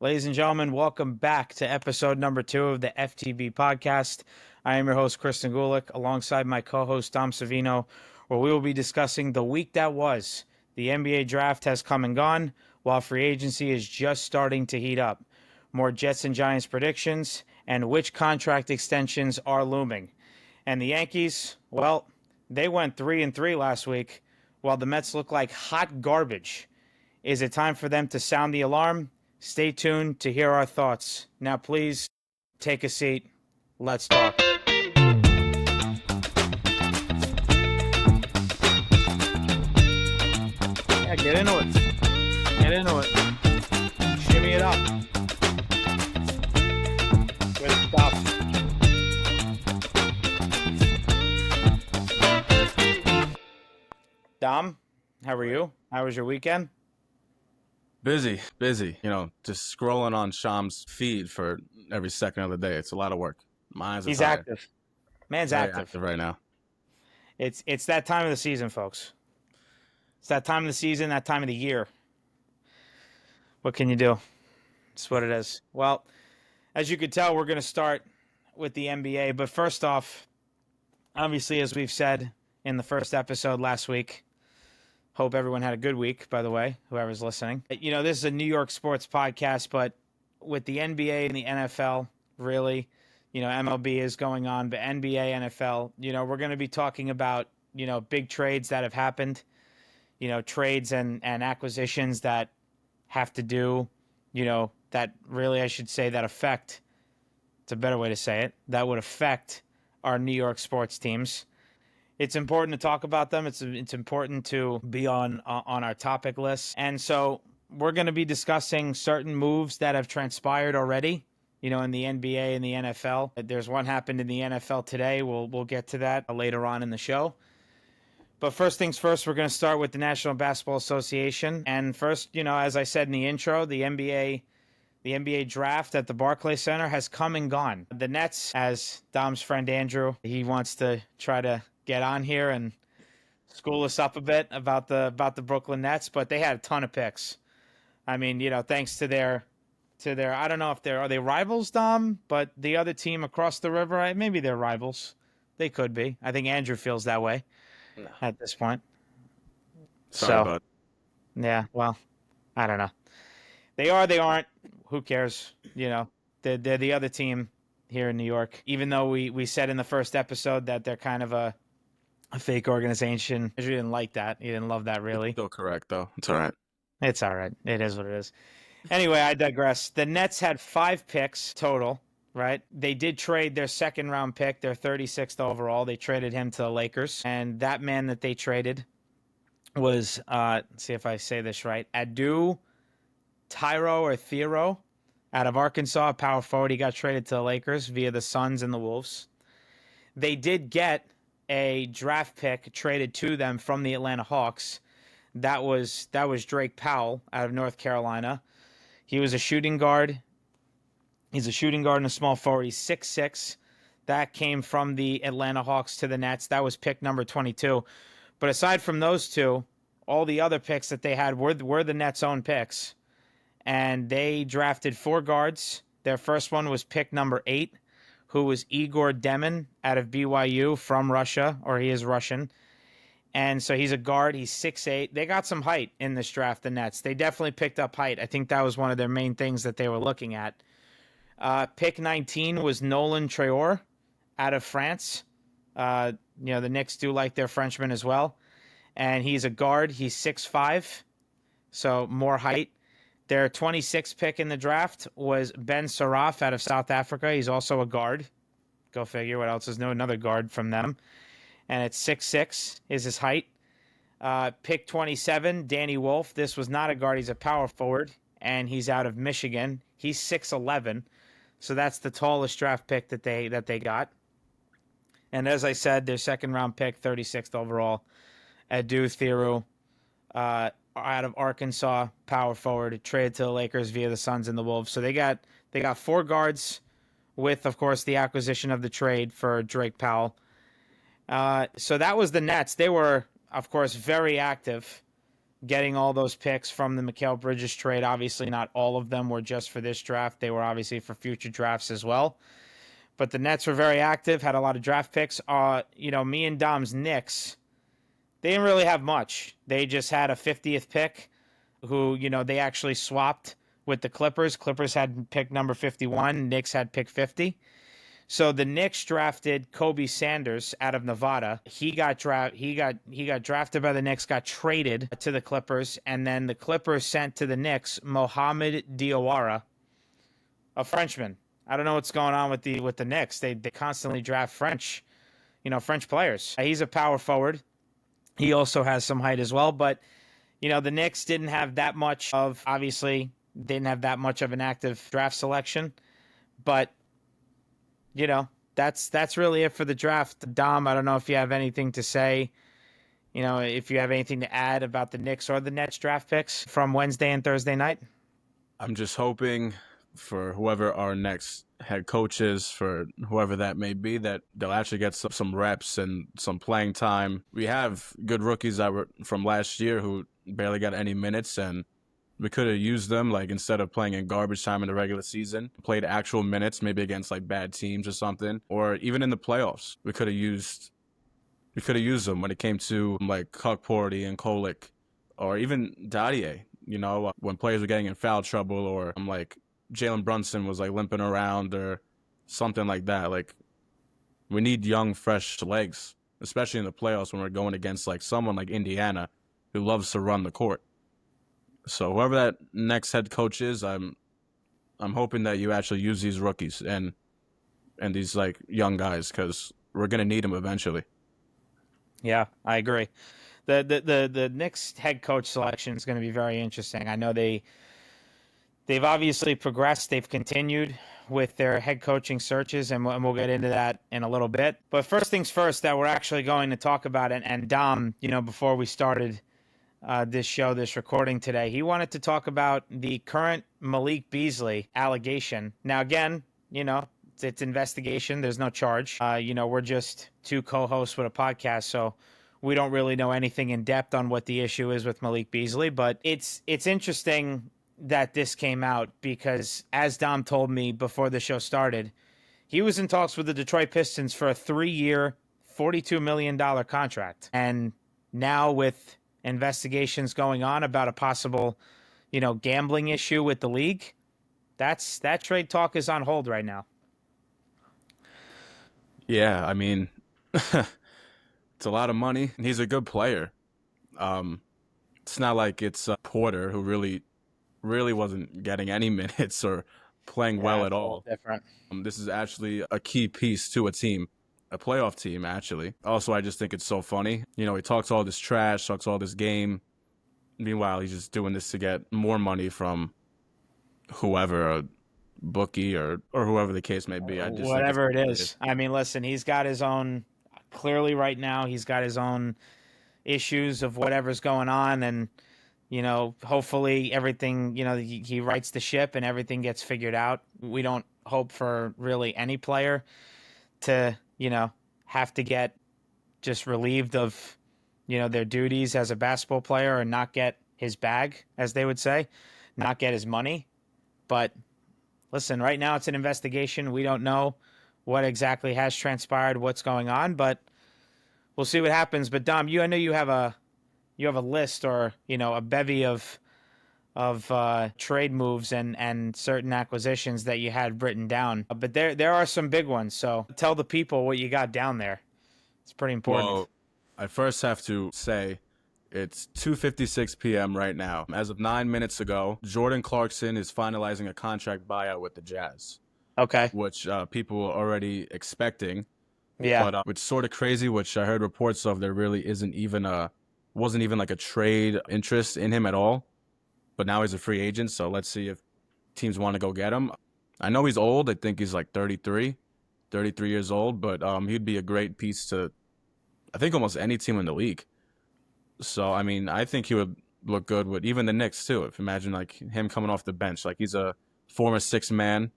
Ladies and gentlemen, welcome back to episode number 2 of the FTB podcast. I am your host, Chris Negulic, alongside my co-host, Dom Savino, where we will be discussing the week that was. The NBA draft has come and gone, while free agency is just starting to heat up. More Jets and Giants predictions, and which contract extensions are looming. And the Yankees, well, they went 3-3 last week, while the Mets look like hot garbage. Is it time for them to sound the alarm? Stay tuned to hear our thoughts. Now, please take a seat. Let's talk. Yeah, get into it. Get into it. Shimmy it up. Good stuff. Dom, how are you? How was your weekend? Busy. Just scrolling on Sham's feed for every second of the day. It's a lot of work. My eyes are He's tired. active. Man's Very active. active right now. It's that time of the season, folks. It's that time of the season, that time of the year. What can you do? It's what it is. Well, as you could tell, we're going to start with the NBA. But first off, obviously, as we've said in the first episode last week, hope everyone had a good week, by the way, whoever's listening. You know, this is a New York sports podcast, but with the NBA and the NFL, really, you know, MLB is going on, but NBA, NFL, you know, we're going to be talking about, you know, big trades that have happened, you know, trades and acquisitions that have to do, you know, that really, I should say, that affect, it's a better way to say it, that would affect our New York sports teams. It's important to talk about them. It's important to be on our topic list. And so we're going to be discussing certain moves that have transpired already, you know, in the NBA and the NFL. There's one happened in the NFL today. We'll get to that later on in the show. But first things first, we're going to start with the National Basketball Association. And first, you know, as I said in the intro, the NBA draft at the Barclays Center has come and gone. The Nets, as Dom's friend Andrew, he wants to try to get on here and school us up a bit about the Brooklyn Nets, but they had a ton of picks. I mean, you know, thanks to their I don't know if are they rivals, Dom, but the other team across the river, maybe they're rivals. They could be. I think Andrew feels that way No. at this point. Sorry, So, bud. yeah, well, I don't know. They are, they aren't. Who cares? You know, they're the other team here in New York. Even though we said in the first episode that they're kind of a fake organization. You didn't like that. You didn't love that, really. Still correct, though. It's all right. It's all right. It is what it is. Anyway, I digress. The Nets had 5 picks total, right? They did trade their second round pick, their 36th overall. They traded him to the Lakers. And that man that they traded was, let's see if I say this right, Adu Tyro or Thero out of Arkansas, power forward. He got traded to the Lakers via the Suns and the Wolves. They did get a draft pick traded to them from the Atlanta Hawks. That was Drake Powell out of North Carolina. He was a shooting guard. He's a shooting guard and a small forward. He's 6'6". That came from the Atlanta Hawks to the Nets. That was pick number 22. But aside from those two, all the other picks that they had were the Nets' own picks. And they drafted 4 guards. Their first one was pick number 8, who was Igor Demin out of BYU from Russia, or he is Russian. And so he's a guard. He's 6'8". They got some height in this draft, the Nets. They definitely picked up height. I think that was one of their main things that they were looking at. Pick 19 was Nolan Traore out of France. You know, the Knicks do like their Frenchman as well. And he's a guard. He's 6'5", so more height. Their 26th pick in the draft was Ben Saraf out of South Africa. He's also a guard. Go figure. What else is new? Another guard from them. And it's 6'6" is his height. Pick 27, Danny Wolf. This was not a guard. He's a power forward, and he's out of Michigan. He's 6'11", so that's the tallest draft pick that they got. And as I said, their second round pick, 36th overall, Adu Thiru, out of Arkansas, power forward, traded to the Lakers via the Suns and the Wolves. So they got 4 guards with, of course, the acquisition of the trade for Drake Powell. So that was the Nets. They were, of course, very active getting all those picks from the Mikael Bridges trade. Obviously, not all of them were just for this draft. They were obviously for future drafts as well. But the Nets were very active, had a lot of draft picks. Me and Dom's Knicks, they didn't really have much. They just had a 50th pick who, they actually swapped with the Clippers. Clippers had pick number 51, Knicks had pick 50. So the Knicks drafted Kobe Sanders out of Nevada. He got drafted by the Knicks, got traded to the Clippers, and then the Clippers sent to the Knicks Mohamed Diawara, a Frenchman. I don't know what's going on with the Knicks. They constantly draft French players. He's a power forward. He also has some height as well, but the Knicks didn't have that much of an active draft selection, but that's really it for the draft. Dom, I don't know if you have anything to say, if you have anything to add about the Knicks or the Nets draft picks from Wednesday and Thursday night. I'm just hoping for whoever our next head coach is, for whoever that may be, that they'll actually get some reps and some playing time. We have good rookies that were from last year who barely got any minutes, and we could have used them, like, instead of playing in garbage time in the regular season, played actual minutes, maybe against like bad teams or something, or even in the playoffs. We could have used them when it came to like Porty and Kolick, or even Dadier. When players were getting in foul trouble, or like Jalen Brunson was like limping around or something like that. Like, we need young, fresh legs, especially in the playoffs when we're going against like someone like Indiana who loves to run the court. So whoever that next head coach is, I'm hoping that you actually use these rookies and these like young guys, because we're gonna need them eventually. Yeah, I agree. The Knicks head coach selection is going to be very interesting. I know they've obviously progressed. They've continued with their head coaching searches, and we'll get into that in a little bit. But first things first, that we're actually going to talk about it. And Dom, before we started this recording today, he wanted to talk about the current Malik Beasley allegation. Now, again, it's investigation. There's no charge. We're just two co-hosts with a podcast, so we don't really know anything in depth on what the issue is with Malik Beasley. But it's interesting that this came out, because as Dom told me before the show started, he was in talks with the Detroit Pistons for a 3-year, $42 million contract. And now with investigations going on about a possible, gambling issue with the league, that trade talk is on hold right now. Yeah, I mean, it's a lot of money, and he's a good player. It's not like it's Porter, who really wasn't getting any minutes or playing well at all. Different. This is actually a key piece to a team, a playoff team, actually. Also, I just think it's so funny. He talks all this trash, talks all this game. Meanwhile, he's just doing this to get more money from whoever, a bookie or whoever the case may be. Whatever it is. I mean, listen, he's got his own, clearly right now, he's got his own issues of whatever's going on. And, hopefully everything, he rights the ship and everything gets figured out. We don't hope for really any player to, have to get just relieved of, their duties as a basketball player and not get his bag, as they would say, not get his money. But listen, right now it's an investigation. We don't know what exactly has transpired, what's going on, but we'll see what happens. But Dom, I know you have a list, or a bevy of trade moves and certain acquisitions that you had written down. But there are some big ones. So tell the people what you got down there. It's pretty important. Well, I first have to say it's 2:56 p.m. right now. As of 9 minutes ago, Jordan Clarkson is finalizing a contract buyout with the Jazz. Okay. Which people were already expecting. Yeah. But it's sort of crazy, which I heard reports of, there really wasn't even like a trade interest in him at all. But now he's a free agent, so let's see if teams want to go get him. I know he's old. I think he's like 33 years old, but he'd be a great piece to, I think, almost any team in the league. So, I mean, I think he would look good with even the Knicks, too. If imagine like him coming off the bench, like he's a former sixth man.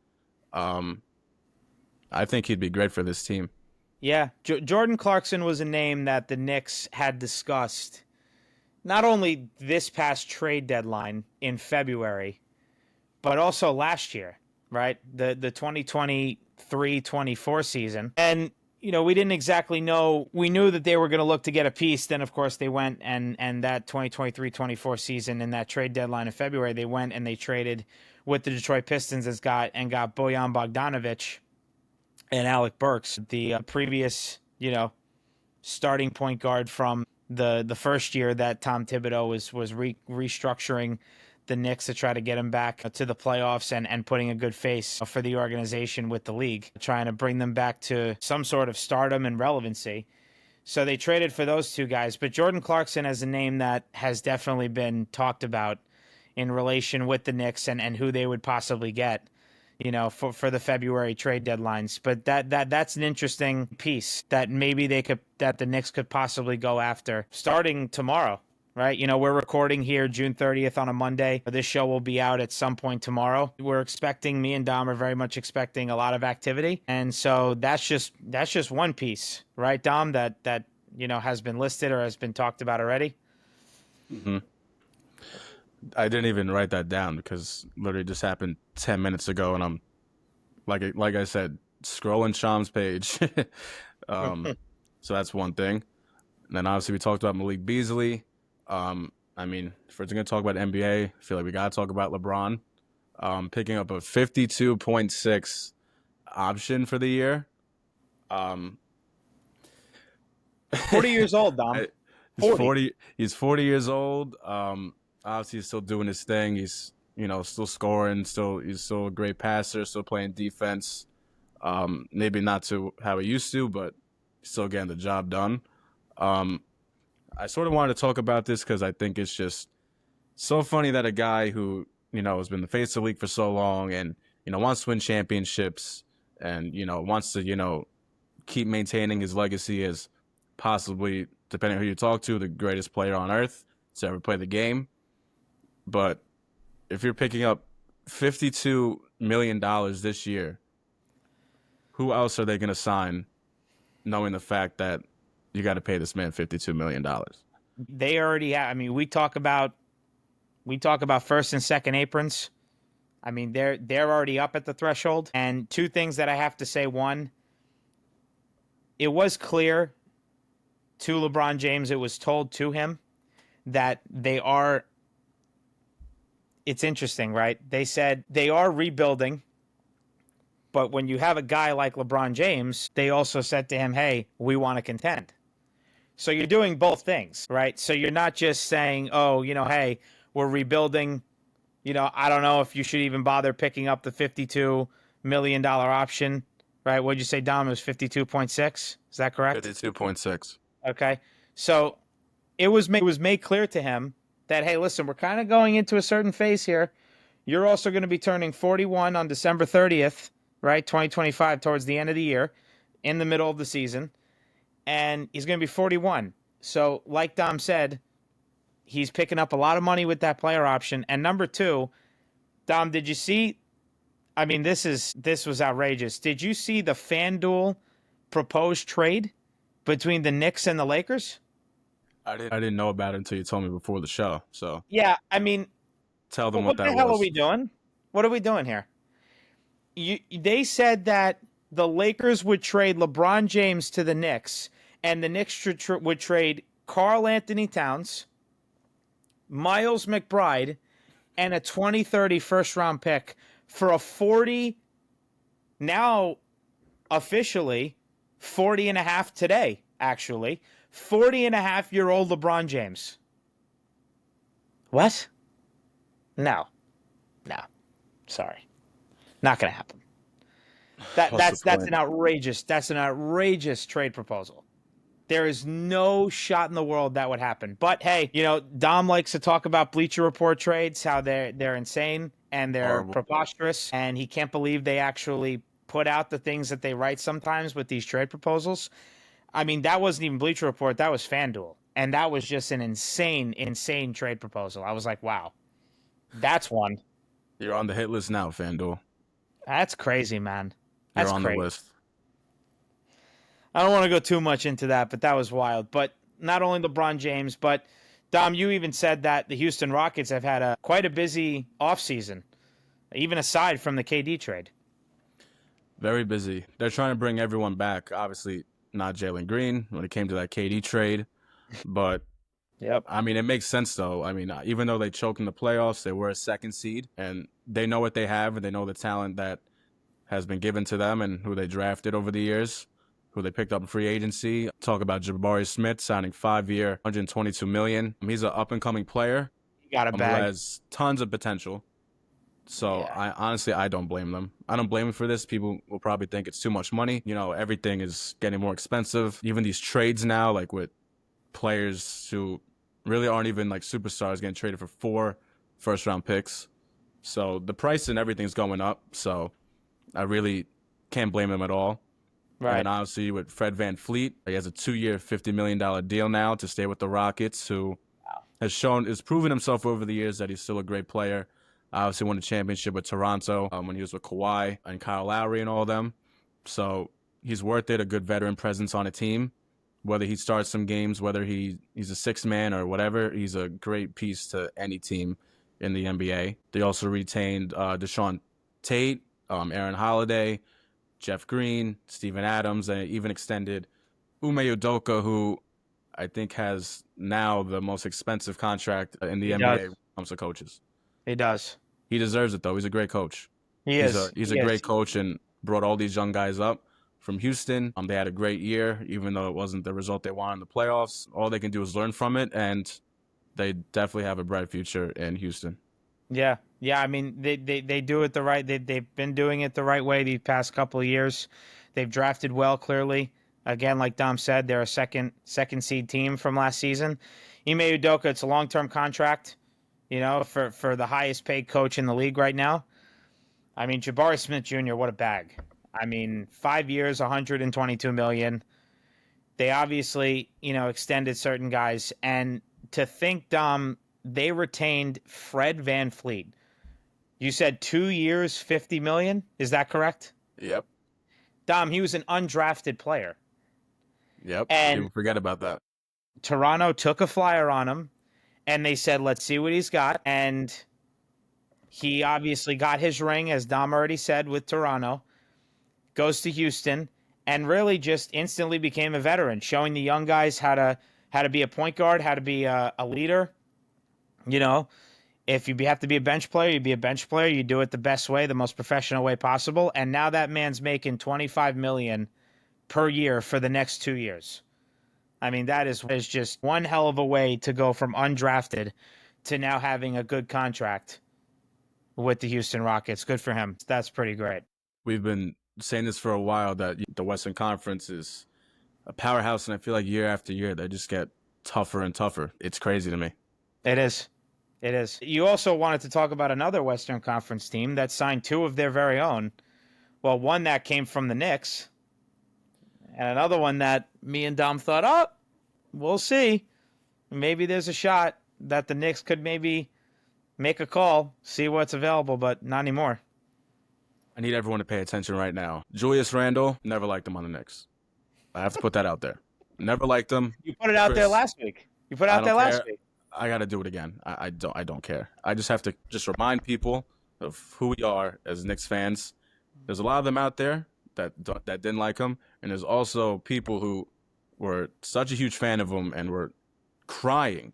I think he'd be great for this team. Yeah, Jordan Clarkson was a name that the Knicks had discussed not only this past trade deadline in February, but also last year, right? The 2023-24 season. And we didn't exactly know. We knew that they were going to look to get a piece. Then, of course, they went and that 2023-24 season in that trade deadline in February, they went and they traded with the Detroit Pistons got Bojan Bogdanovic and Alec Burks, the previous, starting point guard from the first year that Tom Thibodeau was restructuring the Knicks to try to get him back to the playoffs and putting a good face for the organization with the league, trying to bring them back to some sort of stardom and relevancy. So they traded for those two guys. But Jordan Clarkson is a name that has definitely been talked about in relation with the Knicks and who they would possibly get, for the February trade deadlines. But that's an interesting piece that maybe that the Knicks could possibly go after starting tomorrow. Right. We're recording here June 30th on a Monday. This show will be out at some point tomorrow. Me and Dom are very much expecting a lot of activity. And so that's just one piece, right, Dom, that has been listed or has been talked about already. Mm-hmm. I didn't even write that down because literally just happened 10 minutes ago, and I'm like I said, scrolling Sham's page. So that's one thing. And then obviously we talked about Malik Beasley. I mean, if we're going to talk about NBA, I feel like we got to talk about LeBron. Picking up a 52.6 option for the year. 40 years old, Dom. He's 40 years old. Obviously he's still doing his thing. He's, still scoring, he's still a great passer, still playing defense. Maybe not to how he used to, but still getting the job done. I sort of wanted to talk about this because I think it's just so funny that a guy who, has been the face of the league for so long and, wants to win championships and, wants to, keep maintaining his legacy as possibly, depending on who you talk to, the greatest player on earth to ever play the game. But if you're picking up $52 million this year, who else are they going to sign knowing the fact that you got to pay this man $52 million? They already have. I mean, we talk about first and second aprons. I mean, they're already up at the threshold. And two things that I have to say. One, it was clear to LeBron James, it was told to him that they are. It's interesting, right? They said they are rebuilding. But when you have a guy like LeBron James, they also said to him, hey, we want to contend. So you're doing both things, right? So you're not just saying, oh, hey, we're rebuilding. I don't know if you should even bother picking up the $52 million option, right? What'd you say, Dom? It was 52.6. Is that correct? 52.6. Okay. So it was made clear to him that, hey, listen, we're kind of going into a certain phase here. You're also going to be turning 41 on December 30th, right? 2025, towards the end of the year, in the middle of the season. And he's going to be 41. So, like Dom said, he's picking up a lot of money with that player option. And number two, Dom, did you see? I mean, this was outrageous. Did you see the FanDuel proposed trade between the Knicks and the Lakers? I didn't know about it until you told me before the show. So yeah, I mean, tell them what that was. What the hell are we doing? What are we doing here? They said that the Lakers would trade LeBron James to the Knicks, and the Knicks would trade Karl Anthony Towns, Miles McBride, and a 2030 first-round pick for a 40, now officially 40 and a half today, actually, 40 and a half-year-old LeBron James. What? No. Sorry. Not going to happen. That's an outrageous trade proposal. There is no shot in the world that would happen. But hey, Dom likes to talk about Bleacher Report trades, how they're insane and they're horrible, preposterous, and he can't believe they actually put out the things that they write sometimes with these trade proposals. I mean, that wasn't even Bleacher Report, that was FanDuel, and that was just an insane trade proposal. I was like, wow, that's one. You're on the hit list now, FanDuel. That's crazy, man. That's You're on crazy. The list. I don't want to go too much into that, but that was wild. But not only LeBron James, but Dom, you even said that the Houston Rockets have had quite a busy offseason, even aside from the KD trade. Very busy. They're trying to bring everyone back. Obviously, not Jalen Green when it came to that KD trade, but Yep. I mean, it makes sense though. I mean, even though they choked in the playoffs, they were a second seed, and they know what they have, and they know the talent that has been given to them, and who they drafted over the years, who they picked up in free agency. Talk about Jabari Smith signing 5-year, 122 million. He's an up and coming player You got a who bag. has tons of potential. So Yeah. I honestly I don't blame them. I don't blame them for this. People will probably think it's too much money. You know, everything is getting more expensive. Even these trades now, like with players who really aren't even like superstars getting traded for 4 first-round picks. So the price and everything's going up. So I really can't blame them at all. And then Right. obviously with Fred VanVleet, he has a 2-year, $50 million deal now to stay with the Rockets, who has proven himself over the years that he's still a great player. Obviously won a championship with Toronto when he was with Kawhi and Kyle Lowry and all of them. So he's worth it, a good veteran presence on a team. Whether he starts some games, whether he's a sixth man or whatever, he's a great piece to any team in the NBA. They also retained Deshaun Tate, Aaron Holiday, Jeff Green, Steven Adams, and even extended Ume Udoka, who I think has now the most expensive contract in the He NBA when does. it comes to coaches. He does. He deserves it though. He's a great coach. He He's a is. he's a He is. great coach and brought all these young guys up from Houston. They had a great year, even though it wasn't the result they wanted in the playoffs. All they can do is learn from it, and they definitely have a bright future in Houston. Yeah. Yeah. I mean, they do it the right. They've been doing it the right way these past couple of years. They've drafted well, clearly. Again, like Dom said, they're a second seed team from last season. Ime Udoka, it's a long term contract. For the highest paid coach in the league right now. I mean, Jabari Smith Jr., what a bag. I mean, 5 years, 122 million. They obviously, extended certain guys. And to think, Dom, they retained Fred VanVleet. You said 2 years, 50 million. Is that correct? Yep. Dom, he was an undrafted player. Yep. And People forget about that. Toronto took a flyer on him and they said, let's see what he's got. And he obviously got his ring, as Dom already said, with Toronto, goes to Houston, and really just instantly became a veteran, showing the young guys how to be a point guard, how to be a leader. You know, if you have to be a bench player, you be a bench player. You do it the best way, the most professional way possible. And now that man's making 25 million per year for the next 2 years. I mean, that is just one hell of a way to go from undrafted to now having a good contract with the Houston Rockets. Good for him. That's pretty great. We've been saying this for a while that the Western Conference is a powerhouse, and I feel like year after year they just get tougher and tougher. It's crazy to me. It is. It is. You also wanted to talk about another Western Conference team that signed two of their very own. Well, one that came from the Knicks, and another one that me and Dom thought, oh, we'll see. Maybe there's a shot that the Knicks could maybe make a call, see what's available, but not anymore. I need everyone to pay attention right now. Julius Randle, never liked him on the Knicks. I have to put that out there. Never liked him. You put it out there Chris, last week. You put it I out there don't last care. week. I got to do it again. I don't care. I just have to just remind people of who we are as Knicks fans. There's a lot of them out there that didn't like him, and there's also people who were such a huge fan of him and were crying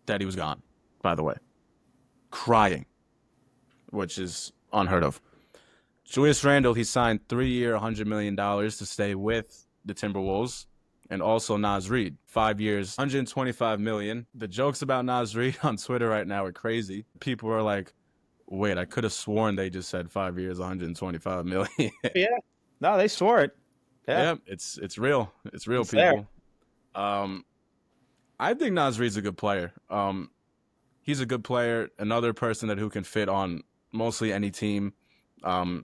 that he was gone. By the way, crying, which is unheard of. Julius Randle, he signed 3-year, $100 million to stay with the Timberwolves. And also Naz Reid, 5 years, $125 million. The jokes about Naz Reid on Twitter right now are crazy. People are like, wait, I could have sworn they just said 5 years, $125 million. Yeah. No, they swore it. Yeah, it's real. It's real, It's there. people. I think Naz Reid's a good player. He's a good player, another person who can fit on mostly any team.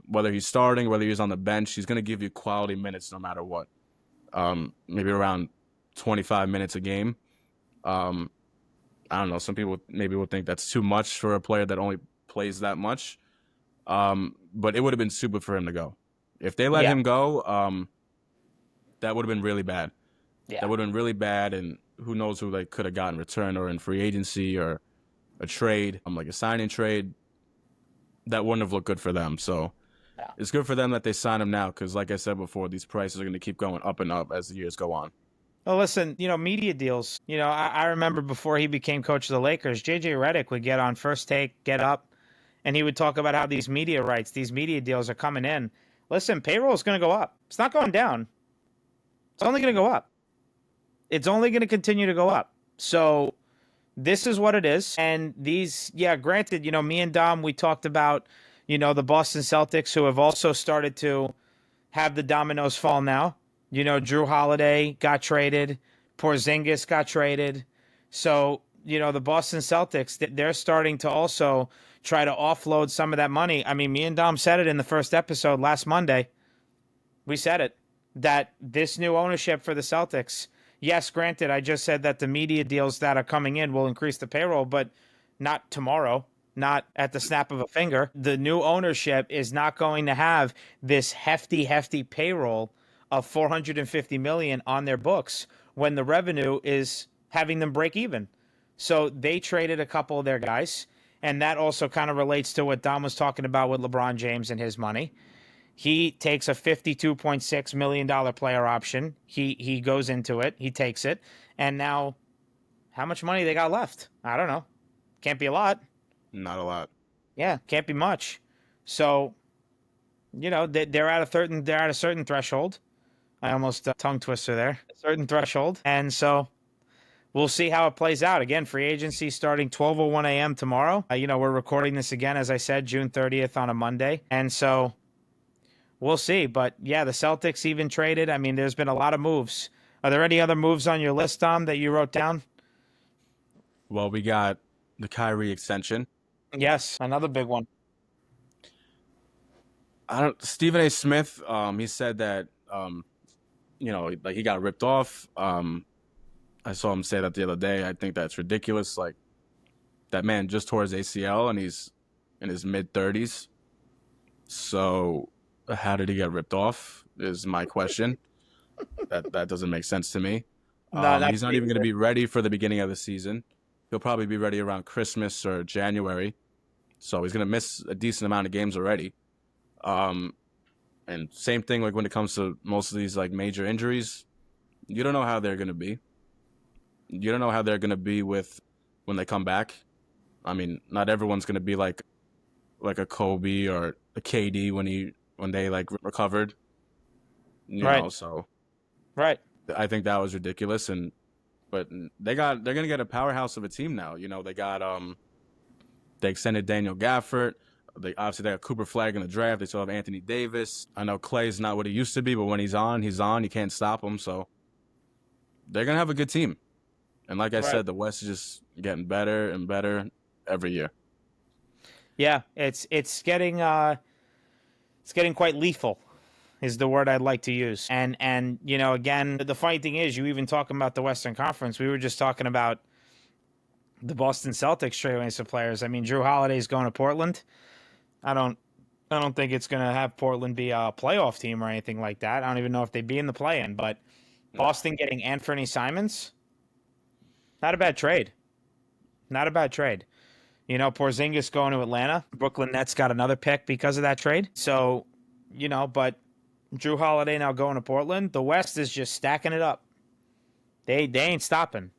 Whether he's starting, whether he's on the bench, he's going to give you quality minutes no matter what. Maybe around 25 minutes a game. I don't know. Some people maybe will think that's too much for a player that only plays that much. But it would have been stupid for him to go. If they let him go, that would have been really bad. Yeah. That would have been really bad, and who knows who they could have gotten in return or in free agency or a trade, like a signing trade, that wouldn't have looked good for them. So Yeah. it's good for them that they sign him now because, like I said before, these prices are going to keep going up and up as the years go on. Well, listen, media deals. I remember before he became coach of the Lakers, JJ Redick would get on First Take, Get Up, and he would talk about how these media rights, these media deals are coming in. Listen, payroll is going to go up. It's not going down. It's only going to go up. It's only going to continue to go up. So this is what it is. And these, yeah, granted, me and Dom, we talked about, the Boston Celtics who have also started to have the dominoes fall now. Drew Holiday got traded. Porzingis got traded. So, the Boston Celtics, they're starting to also try to offload some of that money. I mean, me and Dom said it in the first episode last Monday. We said it, that this new ownership for the Celtics, yes, granted, I just said that the media deals that are coming in will increase the payroll, but not tomorrow, not at the snap of a finger. The new ownership is not going to have this hefty payroll of $450 million on their books when the revenue is having them break even. So they traded a couple of their guys, and that also kind of relates to what Dom was talking about with LeBron James and his money. He takes a $52.6 million player option. He goes into it. He takes it. And now, how much money they got left? I don't know. Can't be a lot. Not a lot. Yeah, can't be much. So, they're at a certain threshold. I almost tongue twister there. A certain threshold. And so we'll see how it plays out. Again, free agency starting 12:01 a.m. tomorrow. We're recording this again, as I said, June 30th on a Monday. And so we'll see. But yeah, the Celtics even traded. I mean, there's been a lot of moves. Are there any other moves on your list, Tom, that you wrote down? Well, we got the Kyrie extension. Yes, another big one. Stephen A. Smith, he said that, like he got ripped off. I saw him say that the other day. I think that's ridiculous. Like, that man just tore his ACL and he's in his mid-30s. So how did he get ripped off is my question. That doesn't make sense to me. No, He's not even going to be ready for the beginning of the season. He'll probably be ready around Christmas or January. So he's going to miss a decent amount of games already. And same thing, like when it comes to most of these like major injuries, you don't know how they're going to be. You don't know how they're going to be with when they come back. I mean, not everyone's going to be like a Kobe or a KD when they like recovered. You Right. know, so Right. I think that was ridiculous. But they're gonna get a powerhouse of a team now. They extended Daniel Gafford. They got Cooper Flag in the draft. They still have Anthony Davis. I know Clay's not what he used to be, but when he's on. You can't stop him. So they're gonna have a good team. And like I said, the West is just getting better and better every year. Yeah, it's getting quite lethal is the word I'd like to use. And again, the funny thing is, you even talking about the Western Conference. We were just talking about the Boston Celtics trading some players. I mean, Drew Holiday's going to Portland. I don't think it's going to have Portland be a playoff team or anything like that. I don't even know if they'd be in the play-in. But Boston getting Anthony Simons, not a bad trade. Not a bad trade. Porzingis going to Atlanta. Brooklyn Nets got another pick because of that trade. So, but Drew Holiday now going to Portland. The West is just stacking it up. They ain't stopping.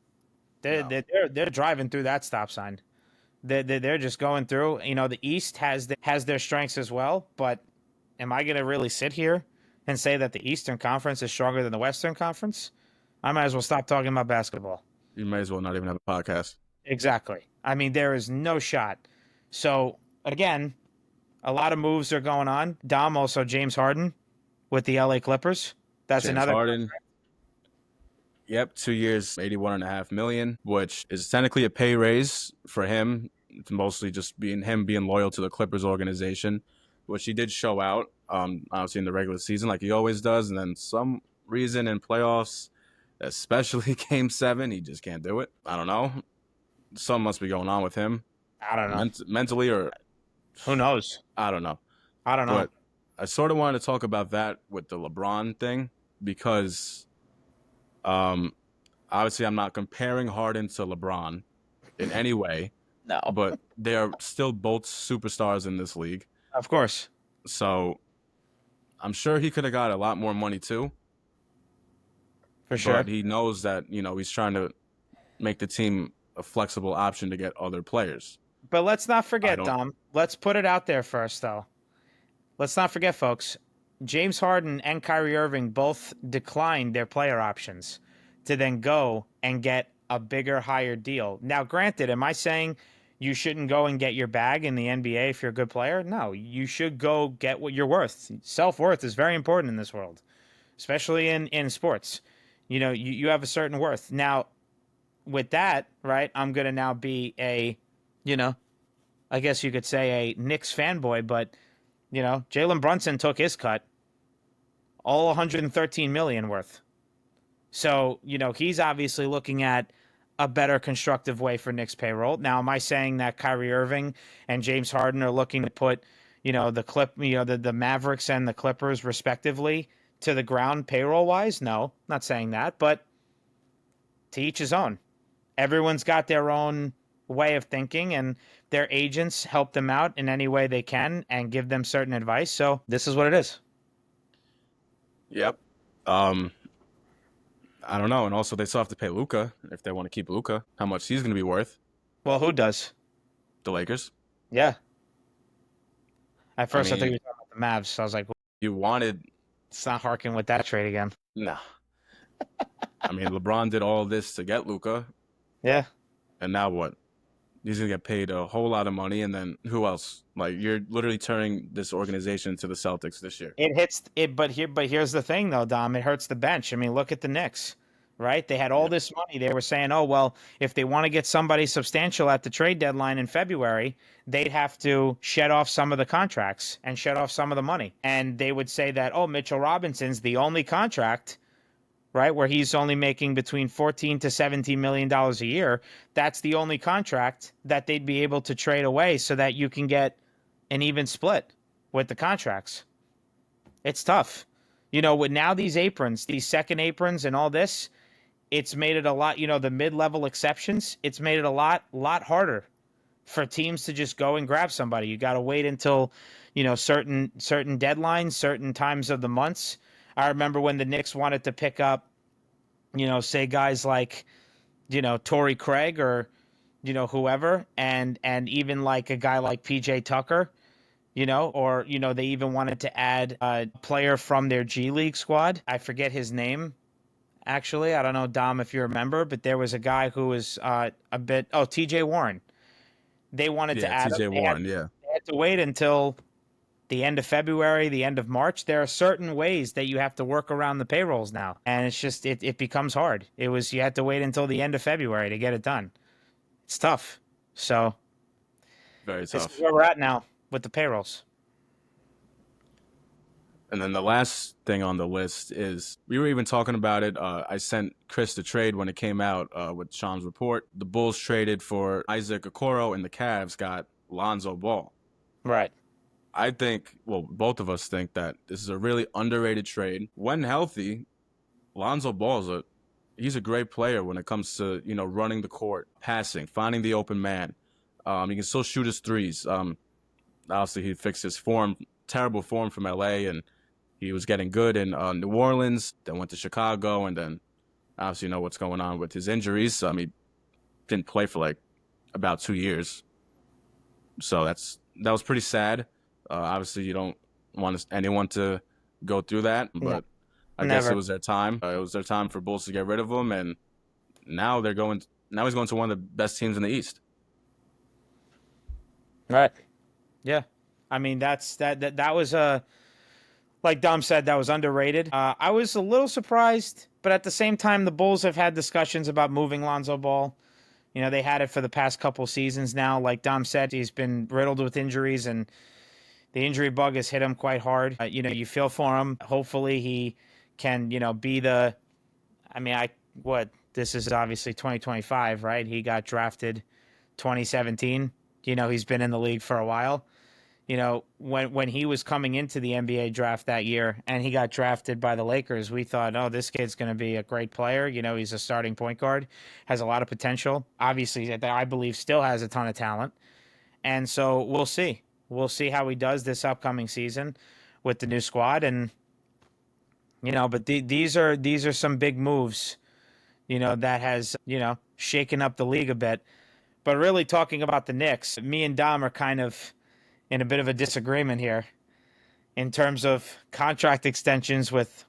They're driving through that stop sign. They're just going through. The East has their strengths as well. But am I going to really sit here and say that the Eastern Conference is stronger than the Western Conference? I might as well stop talking about basketball. You may as well not even have a podcast. Exactly. I mean, there is no shot. So, again, a lot of moves are going on. Dom, also James Harden with the LA Clippers. That's James another Harden. Yep, 2 years, $81.5 million, which is technically a pay raise for him. It's mostly just being loyal to the Clippers organization, which he did show out, obviously in the regular season like he always does. And then some reason in playoffs, especially Game 7, he just can't do it. I don't know. Something must be going on with him. I don't know. Mentally or... Who knows? I don't know. But I sort of wanted to talk about that with the LeBron thing because Obviously, I'm not comparing Harden to LeBron in any way, No. but they are still both superstars in this league. Of course. So I'm sure he could have got a lot more money too, For but sure. he knows that, he's trying to make the team a flexible option to get other players. But let's not I forget, don't. Dom. Let's put it out there first, though. Let's not forget, folks. James Harden and Kyrie Irving both declined their player options to then go and get a bigger, higher deal. Now, granted, am I saying you shouldn't go and get your bag in the NBA if you're a good player? No, you should go get what you're worth. Self-worth is very important in this world, especially in sports. You have a certain worth. Now, with that, right, I'm going to now be you know, I guess you could say a Knicks fanboy, but Jalen Brunson took his cut, all 113 million worth. So, he's obviously looking at a better constructive way for Knicks payroll. Now, am I saying that Kyrie Irving and James Harden are looking to put, the Mavericks and the Clippers respectively to the ground payroll wise? No, not saying that, but to each his own. Everyone's got their own way of thinking, and their agents help them out in any way they can and give them certain advice. So this is what it is. Yep. Um, I don't know. And also, they still have to pay Luka if they want to keep Luka. How much he's going to be worth? Well, who does? The Lakers. Yeah. At I first, I thought you mean, were talking about the Mavs. So I was like, well, you wanted. it's not harking with that trade again. Nah. I mean, LeBron did all this to get Luka, Yeah. and now what? He's gonna get paid a whole lot of money, and then who else? Like, you're literally turning this organization into the Celtics this year. It hits it, but here's the thing, though, Dom. It hurts the bench. I mean, look at the Knicks, right? They had all Yeah. this money. They were saying, oh well, if they want to get somebody substantial at the trade deadline in February, they'd have to shed off some of the contracts and shed off some of the money. And they would say that, oh, Mitchell Robinson's the only contract, right, where he's only making between 14 to 17 million dollars a year. That's the only contract that they'd be able to trade away so that you can get an even split with the contracts. It's tough. With now these aprons, these second aprons and all this, it's made it a lot, the mid-level exceptions, it's made it a lot harder for teams to just go and grab somebody. You got to wait until, certain deadlines, certain times of the months. I remember when the Knicks wanted to pick up, say guys like, Torrey Craig or, whoever, and even like a guy like PJ Tucker, or, they even wanted to add a player from their G League squad. I forget his name, actually. I don't know, Dom, if you remember, but there was a guy who was TJ Warren. They wanted to Yeah, add him. T.J. Warren. Yeah, They had to wait until the end of February, the end of March. There are certain ways that you have to work around the payrolls now. And it's just, it becomes hard. You had to wait until the end of February to get it done. It's tough. So very this is tough. where we're at now with the payrolls. And then the last thing on the list is we were even talking about it. I sent Chris the trade when it came out with Sean's report. The Bulls traded for Isaac Okoro, and the Cavs got Lonzo Ball. Right. I think, well, both of us think that this is a really underrated trade. When healthy, Lonzo Ball he's a great player when it comes to running the court, passing, finding the open man. He can still shoot his threes. Obviously, he fixed his terrible form from LA, and he was getting good in New Orleans, then went to Chicago, and then obviously what's going on with his injuries. He didn't play for like about 2 years. So that was pretty sad. Obviously, you don't want anyone to go through that, but I guess it was their time. It was their time for Bulls to get rid of him, and now he's going to one of the best teams in the East. Right. Yeah. I mean, that was like Dom said, that was underrated. I was a little surprised, but at the same time, the Bulls have had discussions about moving Lonzo Ball. They had it for the past couple seasons now. Like Dom said, he's been riddled with injuries, and the injury bug has hit him quite hard. You feel for him. Hopefully, he can, be the. I mean, this is obviously 2025, right? He got drafted 2017. He's been in the league for a while. when he was coming into the NBA draft that year and he got drafted by the Lakers, we thought, oh, this kid's going to be a great player. He's a starting point guard, has a lot of potential. Obviously, I believe still has a ton of talent. And so we'll see. We'll see how he does this upcoming season with the new squad. And, but these are some big moves, that has, shaken up the league a bit. But really talking about the Knicks, me and Dom are kind of in a bit of a disagreement here in terms of contract extensions with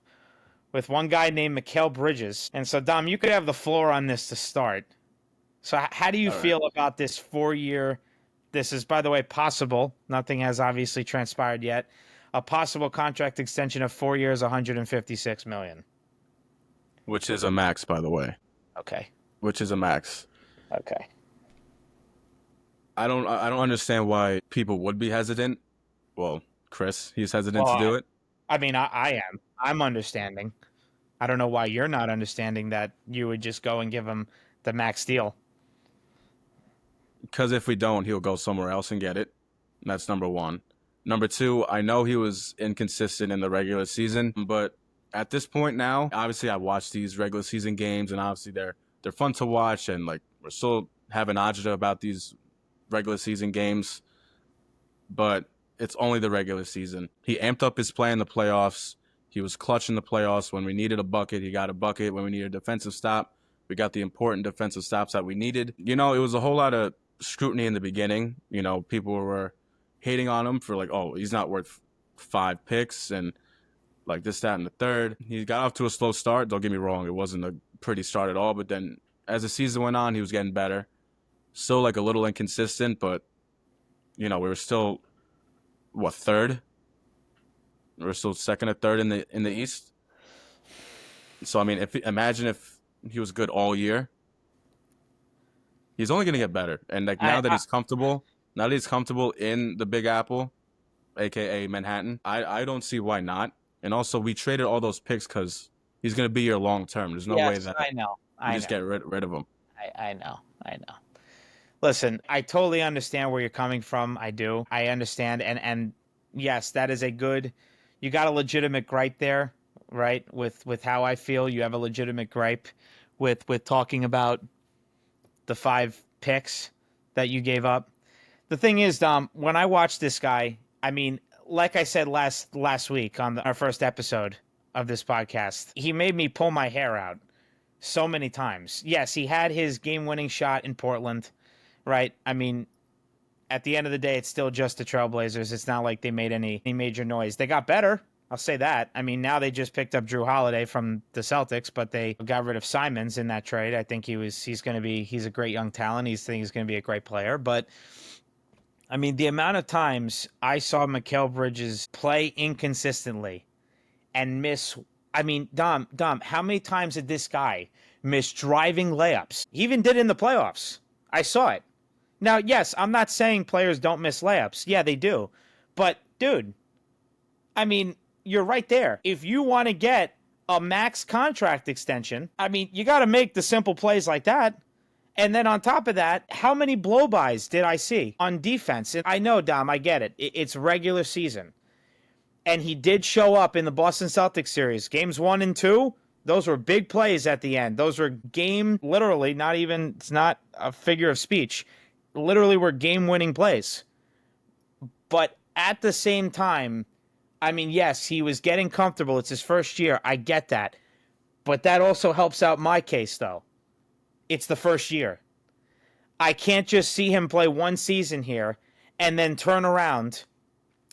one guy named Mikael Bridges. And so, Dom, you could have the floor on this to start. So how do you feel about this 4-year? This is, by the way, possible. Nothing has obviously transpired yet. A possible contract extension of 4 years, $156 million. Which is a max, by the way. Okay. Which is a max. Okay. I don't understand why people would be hesitant. Well, Chris, he's hesitant to do it. I mean, I am. I'm understanding. I don't know why you're not understanding that you would just go and give him the max deal. Because if we don't, he'll go somewhere else and get it. That's number one. Number two, I know he was inconsistent in the regular season, but at this point now, obviously I watch these regular season games, and obviously they're fun to watch, and like we're still having agita about these regular season games, but it's only the regular season. He amped up his play in the playoffs. He was clutch in the playoffs. When we needed a bucket, he got a bucket. When we needed a defensive stop, we got the important defensive stops that we needed. It was a whole lot of scrutiny in the beginning. People were hating on him for like, oh, he's not worth 5 picks and like this, that, and the third. He got off to a slow start. Don't get me wrong. It wasn't a pretty start at all. But then as the season went on, he was getting better. Still like a little inconsistent, but, we were still, third? We were still second or third in the East. So, I mean, imagine if he was good all year. He's only going to get better. And like now that he's comfortable in the Big Apple, a.k.a. Manhattan, I don't see why not. And also, we traded all those picks because he's going to be here long term. There's no way that I know. you just get rid of him. I know. Listen, I totally understand where you're coming from. I do. I understand. And yes, that is you got a legitimate gripe there, right? With how I feel, you have a legitimate gripe with talking about the 5 picks that you gave up. The thing is, Dom, when I watched this guy, I mean, like I said last week on our first episode of this podcast, he made me pull my hair out so many times. Yes, he had his game-winning shot in Portland, right? I mean, at the end of the day, it's still just the Trailblazers. It's not like they made any major noise. They got better. I'll say that. I mean, now they just picked up Drew Holiday from the Celtics, but they got rid of Simons in that trade. I think he's a great young talent. He's going to be a great player. But, I mean, the amount of times I saw Mikael Bridges play inconsistently and miss. I mean, Dom, how many times did this guy miss driving layups? He even did it in the playoffs. I saw it. Now, yes, I'm not saying players don't miss layups. Yeah, they do. But, dude, I mean, you're right there. If you want to get a max contract extension, I mean, you got to make the simple plays like that. And then on top of that, how many blow-bys did I see on defense? And I know, Dom, I get it. It's regular season. And he did show up in the Boston Celtics series. Games 1 and 2, those were big plays at the end. Those were literally, it's not a figure of speech, literally were game-winning plays. But at the same time, I mean, yes, he was getting comfortable. It's his first year. I get that. But that also helps out my case, though. It's the first year. I can't just see him play one season here and then turn around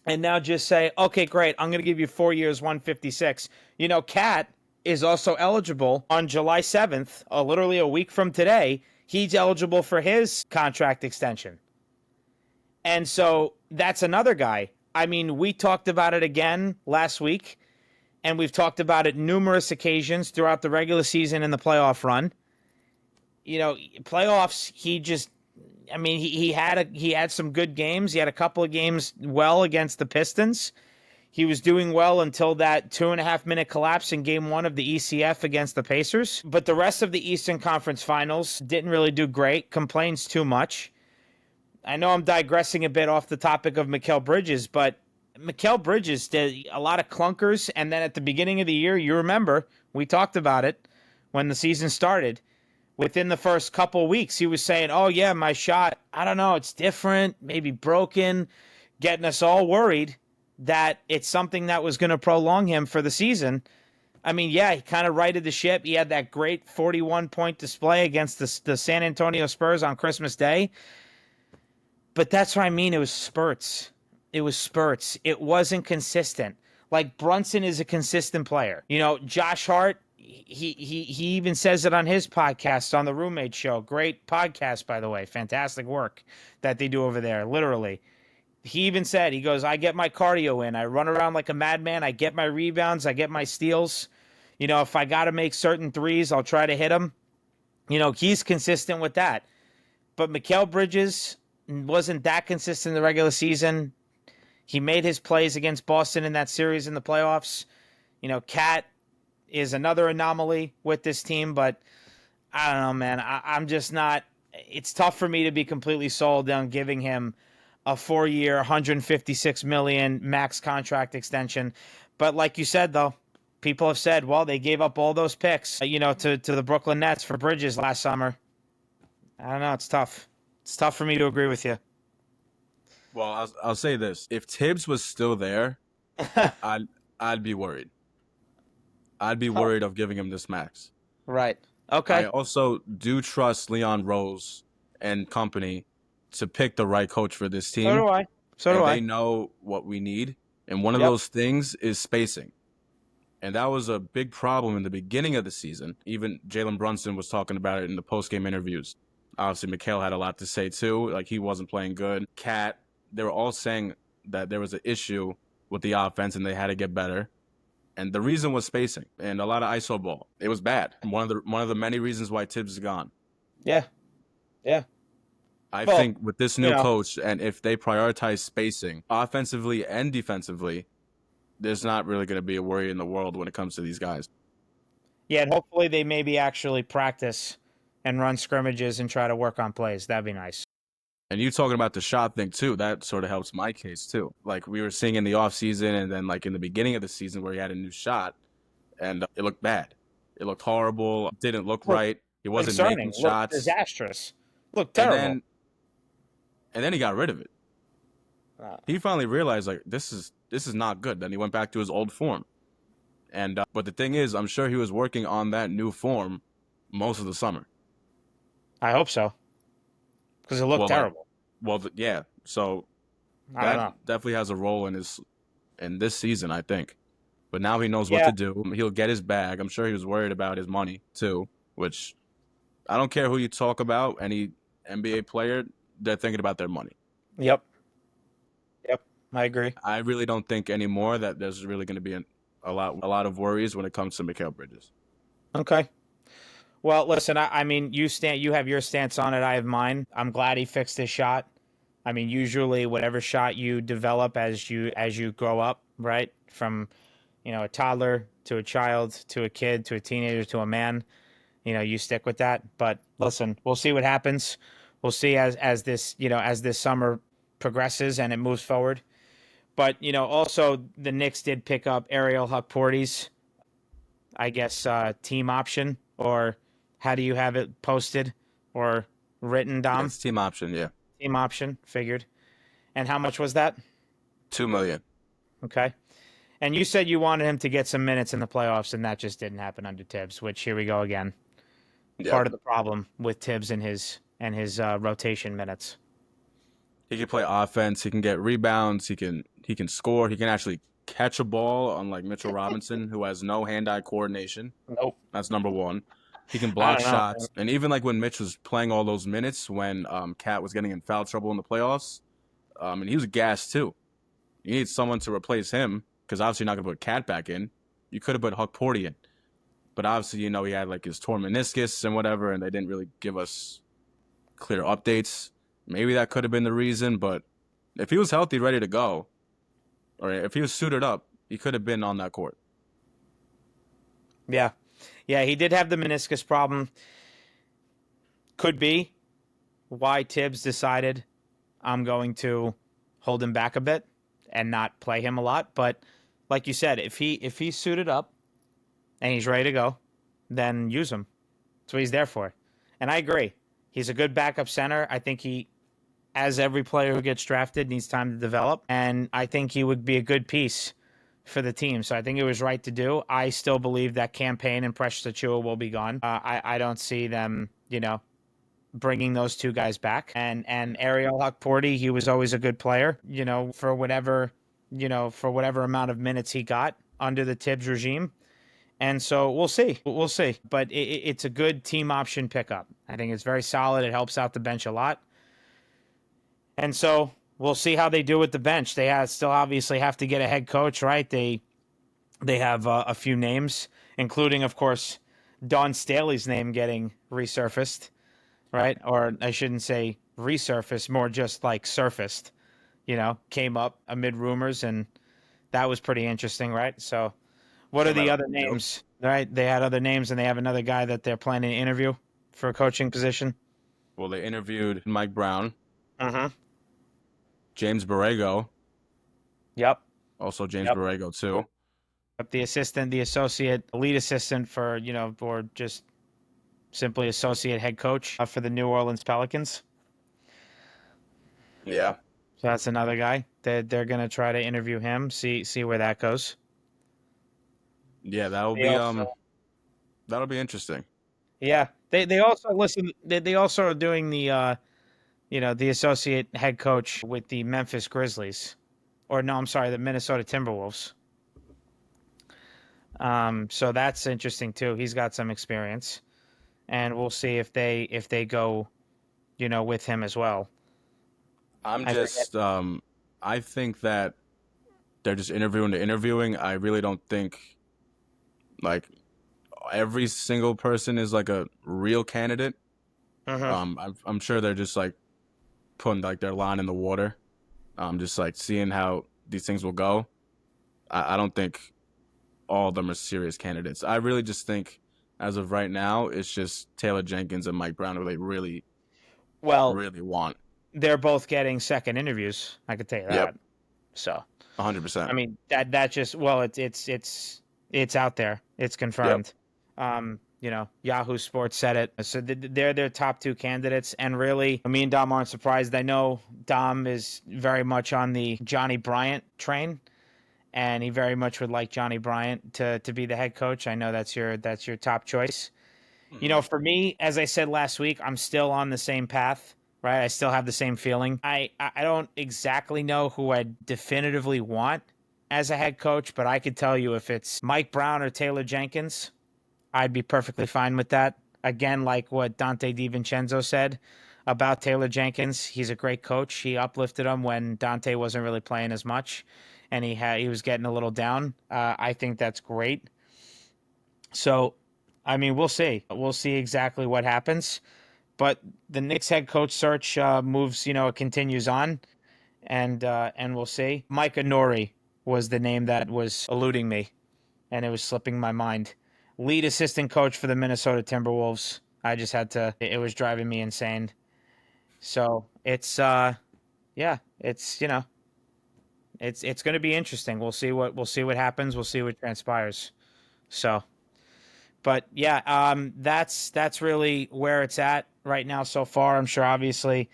and now just say, okay, great, I'm going to give you 4 years, 156. Cat is also eligible on July 7th, literally a week from today. He's eligible for his contract extension. And so that's another guy. I mean, we talked about it again last week, and we've talked about it numerous occasions throughout the regular season and the playoff run. Playoffs, he had some good games. He had a couple of games well against the Pistons. He was doing well until that 2.5-minute collapse in game 1 of the ECF against the Pacers. But the rest of the Eastern Conference Finals didn't really do great. Complains too much. I know I'm digressing a bit off the topic of Mikael Bridges, but Mikael Bridges did a lot of clunkers, and then at the beginning of the year, you remember, we talked about it when the season started. Within the first couple weeks, he was saying, "Oh yeah, my shot, I don't know, it's different, maybe broken," getting us all worried that it's something that was going to prolong him for the season. I mean, yeah, he kind of righted the ship. He had that great 41-point display against the San Antonio Spurs on Christmas Day. But that's what I mean. It was spurts. It was spurts. It wasn't consistent. Like Brunson is a consistent player. You know, Josh Hart, he even says it on his podcast on the Roommate Show. Great podcast, by the way. Fantastic work that they do over there, literally. He even said, he goes, I get my cardio in. I run around like a madman. I get my rebounds. I get my steals. You know, if I got to make certain threes, I'll try to hit them. You know, he's consistent with that. But Mikael Bridges wasn't that consistent in the regular season. He made his plays against Boston in that series in the playoffs. You know, Cat is another anomaly with this team, but I don't know, man. I'm just not. It's tough for me to be completely sold on giving him a 4-year, $156 million max contract extension. But like you said, though, people have said, well, they gave up all those picks, you know, to the Brooklyn Nets for Bridges last summer. I don't know. It's tough. It's tough for me to agree with you. Well, I'll say this: if Tibbs was still there, I'd be worried. I'd be worried of giving him this max. Right. Okay. I also do trust Leon Rose and company to pick the right coach for this team. So do I. So do I. They know what we need, and one of Yep. those things is spacing. And that was a big problem in the beginning of the season. Even Jalen Brunson was talking about it in the post-game interviews. Obviously, Mikael had a lot to say too. Like, he wasn't playing good. Cat, they were all saying that there was an issue with the offense and they had to get better. And the reason was spacing and a lot of ISO ball. It was bad. One of the many reasons why Tibbs is gone. Yeah. Yeah. I Well, think with this new you know. coach, and if they prioritize spacing offensively and defensively, there's not really going to be a worry in the world when it comes to these guys. Yeah, and hopefully they maybe actually practice and run scrimmages and try to work on plays. That'd be nice. And you talking about the shot thing too, that sort of helps my case too. Like we were seeing in the offseason and then like in the beginning of the season where he had a new shot and it looked bad. It looked horrible, didn't look right. He wasn't Concerning. making Look shots. disastrous. Look terrible. And then he got rid of it. He finally realized like this is not good. Then he went back to his old form. And but the thing is, I'm sure he was working on that new form most of the summer. I hope so. Because it looked terrible. Yeah. So that definitely has a role in this season, I think. But now he knows what to do. He'll get his bag. I'm sure he was worried about his money too, which I don't care who you talk about, any NBA player, they're thinking about their money. Yep. I agree. I really don't think anymore that there's really going to be a lot of worries when it comes to Mikael Bridges. Okay. Well, listen, I mean, you have your stance on it. I have mine. I'm glad he fixed his shot. I mean, usually whatever shot you develop as you grow up, right? From, you know, a toddler to a child to a kid to a teenager to a man, you know, you stick with that. But listen, we'll see what happens. We'll see as this summer progresses and it moves forward. But, you know, also the Knicks did pick up Ariel Hukporty's, I guess, team option, or how do you have it posted or written, Dom? It's team option, yeah. Team option, figured. And how much was that? $2 million. Okay. And you said you wanted him to get some minutes in the playoffs, and that just didn't happen under Tibbs, which here we go again. Yep. Part of the problem with Tibbs and his rotation minutes. He can play offense. He can get rebounds. He can score. He can actually catch a ball, unlike Mitchell Robinson, who has no hand-eye coordination. Nope. That's number one. He can block shots. And even like when Mitch was playing all those minutes, when Cat was getting in foul trouble in the playoffs, and he was gassed too. You need someone to replace him, because obviously you're not going to put Cat back in. You could have put Hukporty in. But obviously, you know, he had like his torn meniscus and whatever, and they didn't really give us clear updates. Maybe that could have been the reason, but if he was healthy, ready to go, or if he was suited up, he could have been on that court. Yeah. Yeah, he did have the meniscus problem. Could be why Tibbs decided, I'm going to hold him back a bit and not play him a lot. But like you said, if he's suited up and he's ready to go, then use him. That's what he's there for. And I agree. He's a good backup center. I think he, as every player who gets drafted, needs time to develop. And I think he would be a good piece for the team. So I think it was right to do. I still believe that campaign and Precious Achua will be gone. I don't see them, bringing those two guys back. And Ariel Hukporty, he was always a good player, for whatever amount of minutes he got under the Tibbs regime. And so we'll see. We'll see. But it's a good team option pickup. I think it's very solid. It helps out the bench a lot. And so we'll see how they do with the bench. They still obviously have to get a head coach, right? They have a few names, including, of course, Don Staley's name getting resurfaced, right? Or I shouldn't say resurfaced, more just like surfaced, came up amid rumors, and that was pretty interesting, right? So what are the other names, right? They had other names, and they have another guy that they're planning to interview for a coaching position. Well, they interviewed Mike Brown, Mm-hmm. James Borrego, Yep. also James Yep. Borrego too. The assistant, the associate, lead assistant for, or just simply associate head coach for the New Orleans Pelicans. Yeah. So that's another guy that they're going to try to interview him, see where that goes. Yeah, that'll be interesting. Yeah. They also listen. They also are doing the the associate head coach with the Memphis Grizzlies, or no, I'm sorry, the Minnesota Timberwolves. So that's interesting too. He's got some experience, and we'll see if they go, with him as well. I think that they're just interviewing the interviewing. I really don't think like every single person is like a real candidate. I'm sure they're just like putting like their line in the water. Just like seeing how these things will go. I don't think all of them are serious candidates. I really just think as of right now, it's just Taylor Jenkins and Mike Brown who they really, Well, really want. they're both getting second interviews. I could tell you that. Yep, So, 100%. I mean, that just, well, it's out there. It's confirmed. Yahoo Sports said it. So they're their top two candidates. And really, me and Dom aren't surprised. I know Dom is very much on the Johnny Bryant train, and he very much would like Johnny Bryant to be the head coach. I know that's your top choice. For me, as I said last week, I'm still on the same path, right? I still have the same feeling. I don't exactly know who I definitively want as a head coach, but I could tell you if it's Mike Brown or Taylor Jenkins, I'd be perfectly fine with that. Again, like what Dante DiVincenzo said about Taylor Jenkins, he's a great coach. He uplifted him when Dante wasn't really playing as much, and he was getting a little down. I think that's great. So, I mean, we'll see. We'll see exactly what happens. But the Knicks head coach search moves, it continues on, and we'll see. Micah Nori was the name that was eluding me, and it was slipping my mind. Lead assistant coach for the Minnesota Timberwolves. I just had to. It was driving me insane. So it's it's it's going to be interesting. We'll see what happens. We'll see what transpires. So, but yeah, that's really where it's at right now so far. I'm sure obviously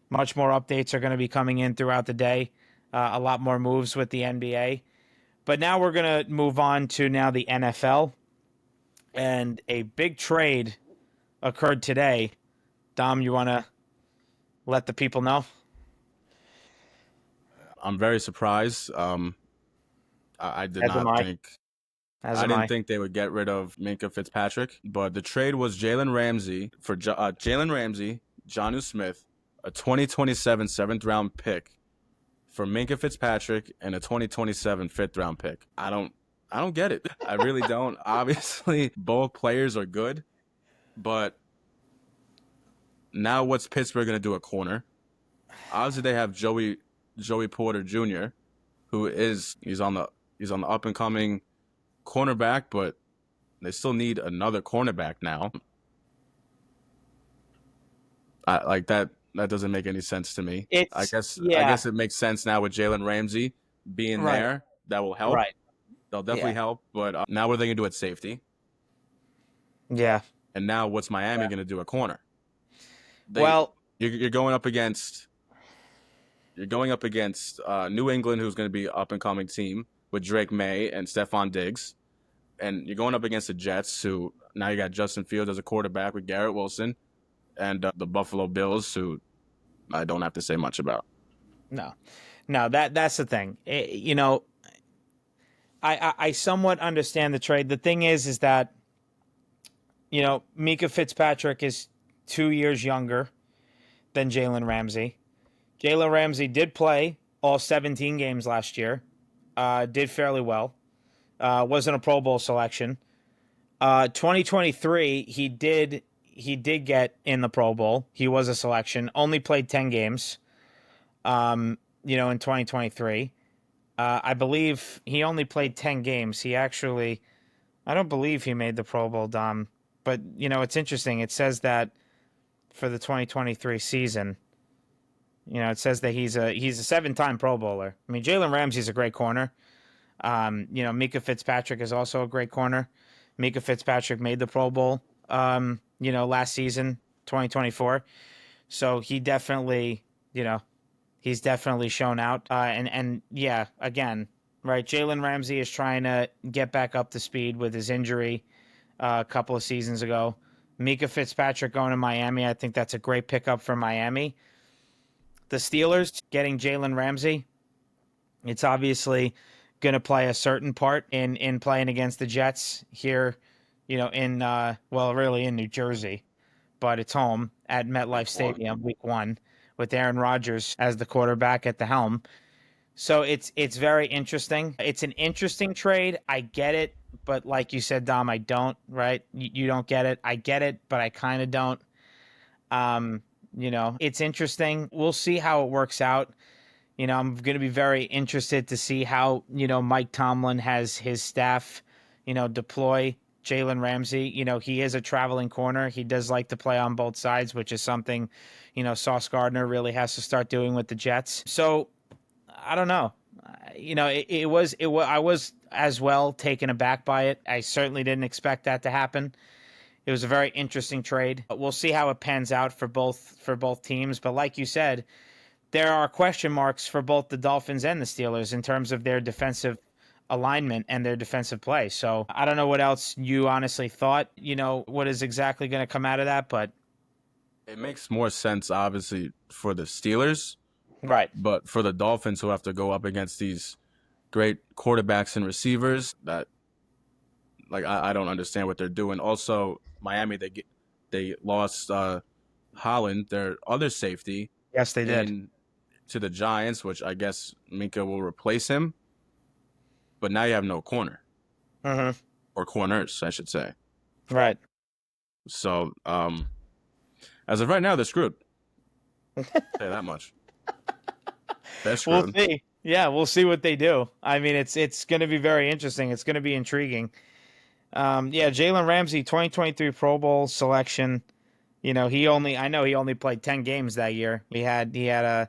much more updates are going to be coming in throughout the day. A lot more moves with the NBA. But now we're going to move on to now the NFL. And a big trade occurred today. Dom, you want to let the people know? I'm very surprised. I did As am not I. think As I am didn't I. think they would get rid of Minka Fitzpatrick, but the trade was Jalen Ramsey for Jalen Ramsey, Jonnu Smith, a 2027 seventh round pick for Minka Fitzpatrick, and a 2027 fifth round pick. I don't get it. I really don't. Obviously, both players are good, but now what's Pittsburgh going to do at corner? Obviously, they have Joey Porter Jr., he's on the up and coming cornerback, but they still need another cornerback now. Like that That doesn't make any sense to me. I It's guess I yeah, guess it makes sense now with Jalen Ramsey being right, there. That will help. right, They'll yeah, definitely help. But now what are they gonna do at safety? yeah. And now what's Miami Yeah. gonna do at corner? They Well, you're going up against New England, who's going to be up and coming team with Drake May and Stephon Diggs, and you're going up against the Jets, who now you got Justin Fields as a quarterback with Garrett Wilson, and the Buffalo Bills, who I don't have to say much about. no, no. That's the thing. I somewhat understand the trade. The thing is that Minka Fitzpatrick is 2 years younger than Jalen Ramsey. Jalen Ramsey did play all 17 games last year. Did fairly well. Wasn't a Pro Bowl selection. 2023, he did get in the Pro Bowl. He was a selection. Only played 10 games. In 2023, I believe he only played 10 games. I don't believe he made the Pro Bowl, Dom. But it's interesting. It says that for the 2023 season, it says that he's a 7-time Pro Bowler. I mean, Jalen Ramsey's a great corner. Minka Fitzpatrick is also a great corner. Minka Fitzpatrick made the Pro Bowl, last season, 2024. So he's definitely shown out. And yeah, again, right. Jalen Ramsey is trying to get back up to speed with his injury a couple of seasons ago. Minka Fitzpatrick going to Miami. I think that's a great pickup for Miami. The Steelers getting Jalen Ramsey. It's obviously going to play a certain part in playing against the Jets here, really in New Jersey, but it's home at MetLife Week one. Stadium, Week 1, with Aaron Rodgers as the quarterback at the helm. So it's very interesting. It's an interesting trade. I get it, but like you said, Dom, I don't. Right? You don't get it. I get it, but I kind of don't. It's interesting. We'll see how it works out. I'm going to be very interested to see how, Mike Tomlin has his staff, deploy Jalen Ramsey. He is a traveling corner. He does like to play on both sides, which is something, Sauce Gardner really has to start doing with the Jets. So I don't know. I was as well taken aback by it. I certainly didn't expect that to happen. It was a very interesting trade. We'll see how it pans out for both teams. But like you said, there are question marks for both the Dolphins and the Steelers in terms of their defensive alignment and their defensive play. So I don't know what else you honestly thought, what is exactly going to come out of that, but It makes more sense, obviously, for the Steelers, right. but for the Dolphins, who have to go up against these great quarterbacks and receivers, that I don't understand what they're doing. Also, Miami, they lost Holland, their other safety, Yes, they did. in to the Giants, which I guess Minka will replace him. But now you have no corner, Mm-hmm. or corners, I should say. Right. So, as of right now, they're screwed. I'll say that much. They're We'll screwed. see. Yeah, we'll see what they do. I mean, it's going to be very interesting. It's going to be intriguing. Yeah, Jalen Ramsey, 2023 Pro Bowl selection. I know he only played 10 games that year. He had a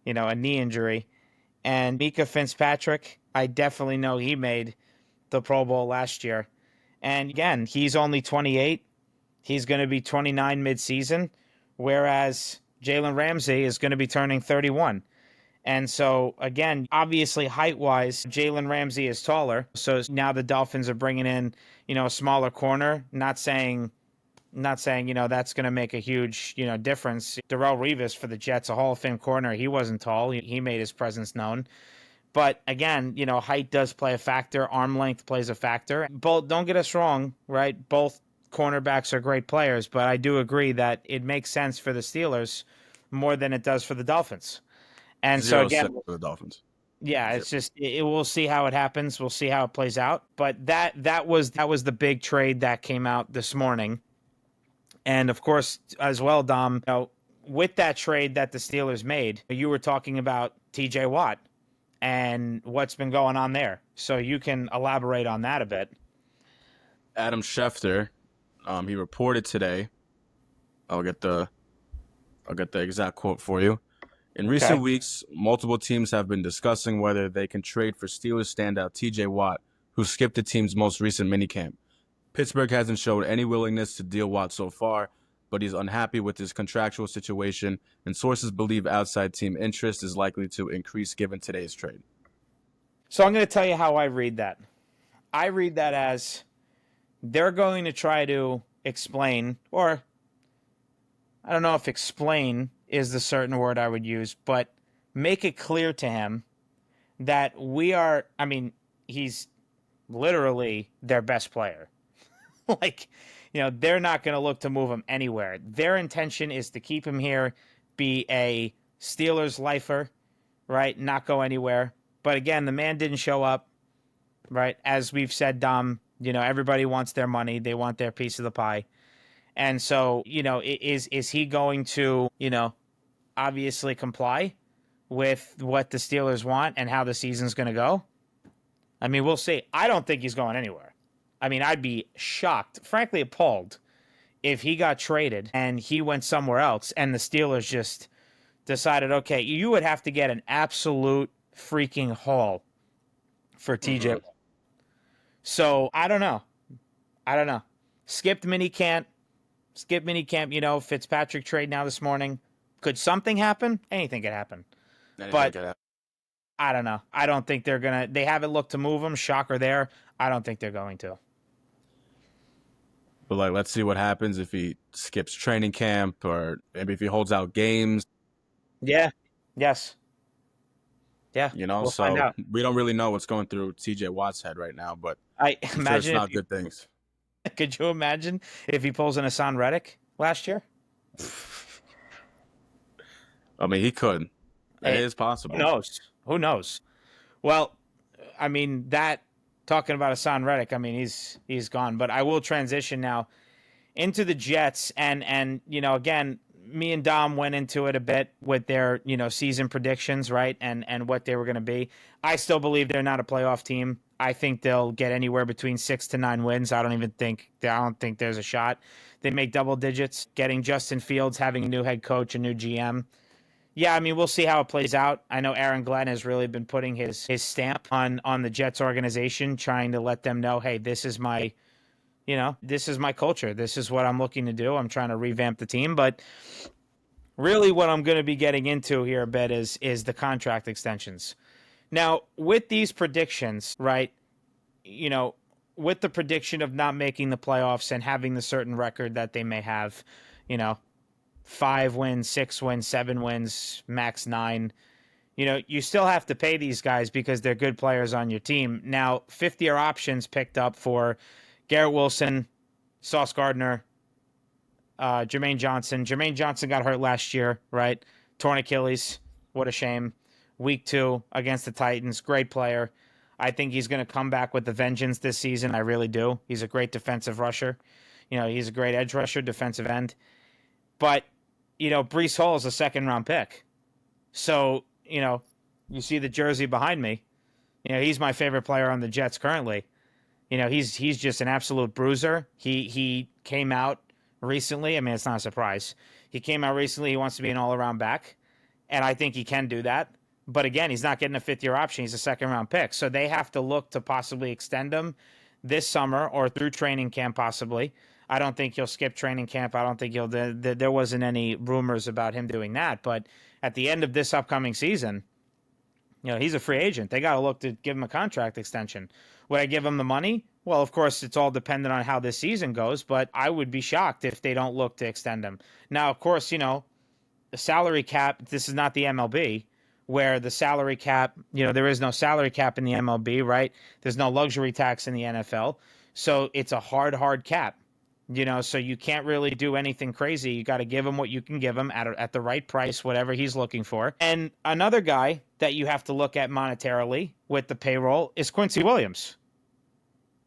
knee injury. And Mika Fitzpatrick, I definitely know he made the Pro Bowl last year. And again, he's only 28. He's going to be 29 midseason, whereas Jalen Ramsey is going to be turning 31. And so, again, obviously, height wise, Jalen Ramsey is taller. So now the Dolphins are bringing in, a smaller corner. Not saying that's going to make a huge difference. Darrelle Revis for the Jets, a Hall of Fame corner. He wasn't tall. He made his presence known. But again, height does play a factor. Arm length plays a factor. Both, don't get us wrong, right? Both cornerbacks are great players, but I do agree that it makes sense for the Steelers more than it does for the Dolphins. And so Zero again, set for the Dolphins. yeah, Zero. it's just we'll see how it happens. We'll see how it plays out. But that was the big trade that came out this morning. And of course, as well, Dom, with that trade that the Steelers made, you were talking about TJ Watt and what's been going on there. So you can elaborate on that a bit. Adam Schefter, he reported today. I'll get the I'll get the exact quote for you. In recent Okay. weeks, multiple teams have been discussing whether they can trade for Steelers standout TJ Watt, who skipped the team's most recent minicamp. Pittsburgh hasn't showed any willingness to deal Watt so far, but he's unhappy with his contractual situation, and sources believe outside team interest is likely to increase given today's trade. So I'm going to tell you how I read that. I read that as they're going to try to explain, or I don't know if explain is the certain word I would use, but make it clear to him that he's literally their best player. Like, they're not going to look to move him anywhere. Their intention is to keep him here, be a Steelers lifer, right? Not go anywhere. But again, the man didn't show up, right? As we've said, Dom, everybody wants their money. They want their piece of the pie. And so, is he going to, obviously comply with what the Steelers want and how the season's going to go? I mean, we'll see. I don't think he's going anywhere. I mean, I'd be shocked, frankly appalled, if he got traded and he went somewhere else and the Steelers just decided, okay, you would have to get an absolute freaking haul for TJ. Mm-hmm. So I don't know. Skipped minicamp. Fitzpatrick trade now this morning. Could something happen? Anything could happen. But I don't know. I don't think they haven't looked to move him. Shocker there. I don't think they're going to. But let's see what happens if he skips training camp or maybe if he holds out games. Yeah. Yes. Yeah. We'll find out. We don't really know what's going through TJ Watt's head right now, but I imagine sure it's not good things. Could you imagine if he pulls an Hassan Reddick last year? I mean, he could. It is possible. Who knows? Well, I mean, talking about Hassan Reddick, I mean, he's gone. But I will transition now into the Jets. And again, me and Dom went into it a bit with their, season predictions, right? And what they were going to be. I still believe they're not a playoff team. I think they'll get anywhere between 6 to 9 wins. I don't think there's a shot. They make double digits. Getting Justin Fields, having a new head coach, a new GM. Yeah, I mean, we'll see how it plays out. I know Aaron Glenn has really been putting his stamp on the Jets organization, trying to let them know, hey, this is my culture. This is what I'm looking to do. I'm trying to revamp the team. But really what I'm going to be getting into here a bit is the contract extensions. Now, with these predictions, right, with the prediction of not making the playoffs and having the certain record that they may have, 5 wins, 6 wins, 7 wins, max 9, you still have to pay these guys because they're good players on your team. Now, 50-year options picked up for Garrett Wilson, Sauce Gardner, Jermaine Johnson. Jermaine Johnson got hurt last year, right? Torn Achilles. What a shame. Week 2 against the Titans. Great player. I think he's going to come back with the vengeance this season. I really do. He's a great defensive rusher. He's a great edge rusher, defensive end. But, Breece Hall is a second-round pick. So, you see the jersey behind me. He's my favorite player on the Jets currently. He's just an absolute bruiser. He came out recently. I mean, it's not a surprise. He came out recently. He wants to be an all-around back, and I think he can do that. But again, he's not getting a 5th-year option. He's a second-round pick. So they have to look to possibly extend him this summer or through training camp possibly. I don't think he'll skip training camp. I don't think there wasn't any rumors about him doing that. But at the end of this upcoming season, he's a free agent. They got to look to give him a contract extension. Would I give him the money? Well, of course, it's all dependent on how this season goes, but I would be shocked if they don't look to extend him. Now, of course, the salary cap, this is not the MLB, where the salary cap, there is no salary cap in the MLB, right? There's no luxury tax in the NFL. So it's a hard cap. So you can't really do anything crazy. You got to give him what you can give him at the right price, whatever he's looking for. And another guy that you have to look at monetarily with the payroll is Quincy Williams.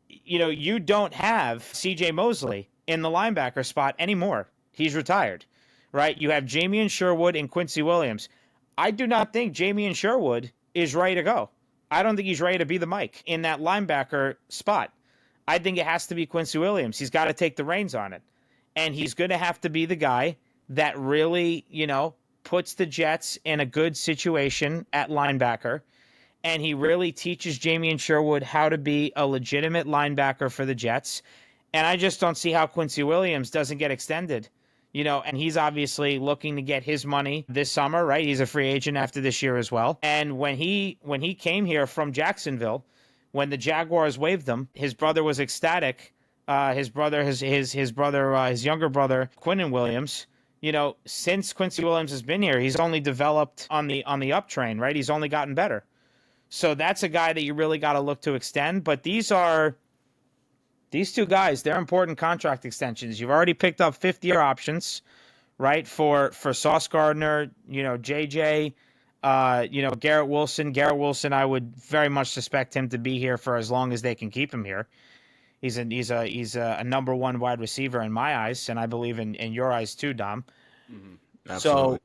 You don't have CJ Mosley in the linebacker spot anymore. He's retired, right? You have Jamien Sherwood and Quincy Williams. I do not think Jamien Sherwood is ready to go. I don't think he's ready to be the Mike in that linebacker spot. I think it has to be Quincy Williams. He's got to take the reins on it. And he's going to have to be the guy that really, puts the Jets in a good situation at linebacker. And he really teaches Jamie Sherwood how to be a legitimate linebacker for the Jets. And I just don't see how Quincy Williams doesn't get extended. And he's obviously looking to get his money this summer, right? He's a free agent after this year as well. And when he came here from Jacksonville, when the Jaguars waived him, his brother was ecstatic. His younger brother, Quinnen Williams. Since Quincy Williams has been here, he's only developed on the up train, right? He's only gotten better. So that's a guy that you really got to look to extend. But these two guys, they're important contract extensions. You've already picked up 5th-year options, right? For Sauce Gardner, JJ, Garrett Wilson. Garrett Wilson, I would very much suspect him to be here for as long as they can keep him here. He's a number 1 wide receiver in my eyes, and I believe in your eyes too, Dom. Mm-hmm. Absolutely. So,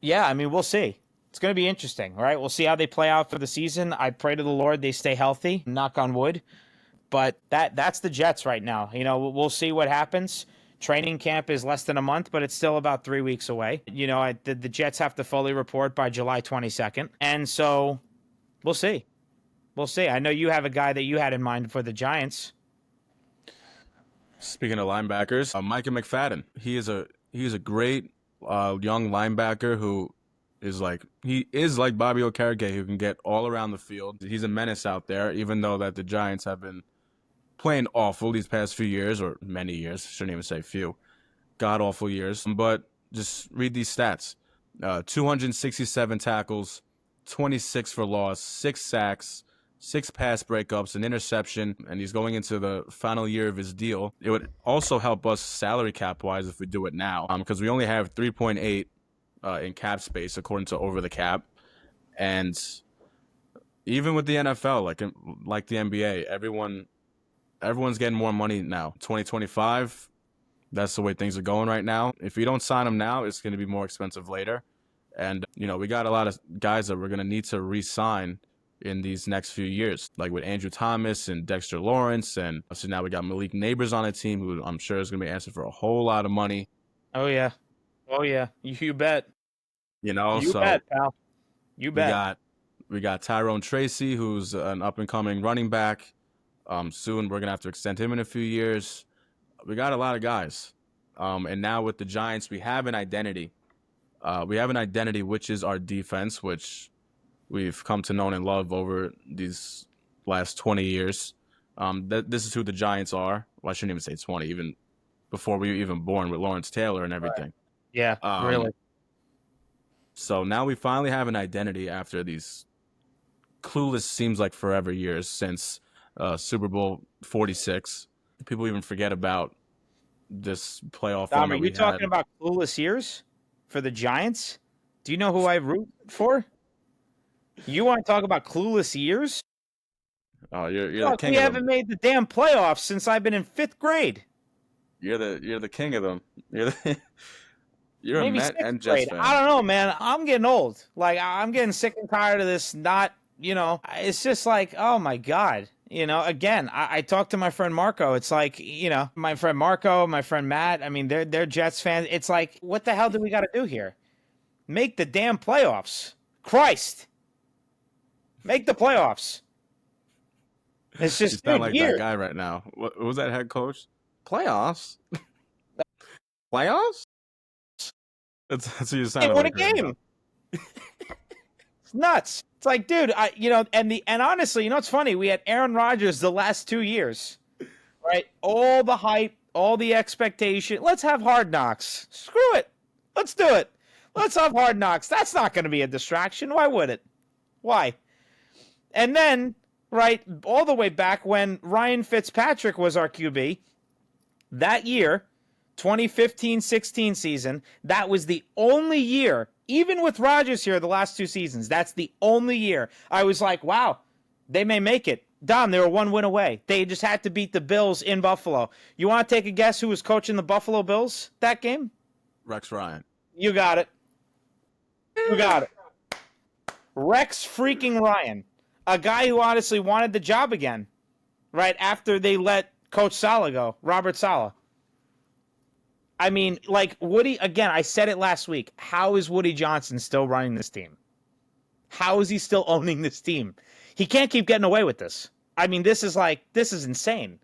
yeah, I mean, we'll see. It's going to be interesting, right? We'll see how they play out for the season. I pray to the Lord they stay healthy, knock on wood. But that's the Jets right now. We'll see what happens. Training camp is less than a month, but it's still about 3 weeks away. The Jets have to fully report by July 22nd. And so we'll see. We'll see. I know you have a guy that you had in mind for the Giants. Speaking of linebackers, Micah McFadden. He is a great young linebacker who is like Bobby Okereke, who can get all around the field. He's a menace out there, even though that the Giants have been playing awful these past few years, or many years. Shouldn't even say few. God awful years. But just read these stats. 267 tackles, 26 for loss, 6 sacks, 6 pass breakups, an interception, and he's going into the final year of his deal. It would also help us salary cap-wise if we do it now, because we only have 3.8 in cap space according to Over the Cap. And even with the NFL, like the NBA, everyone's getting more money now. 2025, that's the way things are going right now. If we don't sign them now, it's going to be more expensive later. And, we got a lot of guys that we're going to need to re-sign in these next few years, like with Andrew Thomas and Dexter Lawrence. And so now we got Malik Neighbors on the team, who I'm sure is going to be asking for a whole lot of money. Oh, yeah. You bet. You So bet, pal. You bet. We got Tyrone Tracy, who's an up-and-coming running back. Soon we're going to have to extend him in a few years. We got a lot of guys. And now with the Giants, we have an identity. Which is our defense, which we've come to know and love over these last 20 years. This is who the Giants are. Well, I shouldn't even say 20, even before we were even born with Lawrence Taylor and everything. Right. Yeah, really. So now we finally have an identity after these clueless, seems like forever years since Super Bowl 46. People even forget about this playoff Dom, run. are you talking about clueless years for the Giants? Do you know who I root for? You want to talk about clueless years? Oh, you're the king. We haven't made the damn playoffs since I've been in 5th grade. You're the king of them. You're Maybe a Met and Jets fan. I don't know, man. I'm getting old. I'm getting sick and tired of this. It's just like, oh my God. Again, I talked to my friend Marco. It's like, my friend Marco, my friend Matt. I mean, they're Jets fans. It's like, what the hell do we got to do here? Make the damn playoffs. Christ. Make the playoffs. It's just you sound like that guy right now. What was that head coach? Playoffs? Playoffs? That's what you sound like. What a game. It's nuts. It's like, dude, and honestly, it's funny. We had Aaron Rodgers the last 2 years, right? All the hype, all the expectation. Let's have Hard Knocks. Screw it. Let's do it. Let's have Hard Knocks. That's not going to be a distraction. Why would it? Why? And then, right, all the way back when Ryan Fitzpatrick was our QB, that year, 2015-16 season, that was the only year, even with Rodgers here the last 2 seasons, that's the only year I was like, wow, they may make it. Dom, they were 1 win away. They just had to beat the Bills in Buffalo. You want to take a guess who was coaching the Buffalo Bills that game? Rex Ryan. You got it. Rex freaking Ryan. A guy who honestly wanted the job again, right after they let Coach Saleh go, Robert Saleh. I mean, like Woody, again, I said it last week. How is Woody Johnson still running this team? How is he still owning this team? He can't keep getting away with this. I mean, this is insane.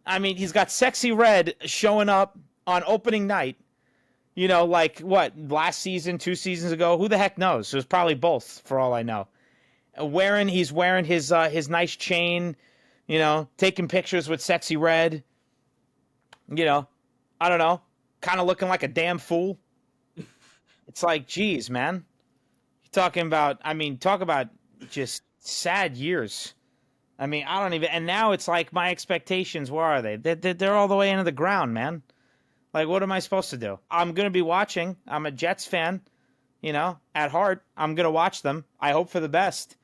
I mean, he's got Sexy Red showing up on opening night. You know, like what, last season, 2 seasons ago? Who the heck knows? It was probably both, for all I know. He's wearing his nice chain, you know, taking pictures with Sexy Red. You know, I don't know, kind of looking like a damn fool. It's like, geez, man. You're talking about, I mean, talk about just sad years. I mean, I don't even, and now it's like my expectations, where are they? They're all the way into the ground, man. Like, what am I supposed to do? I'm going to be watching. I'm a Jets fan, you know, at heart. I'm going to watch them. I hope for the best.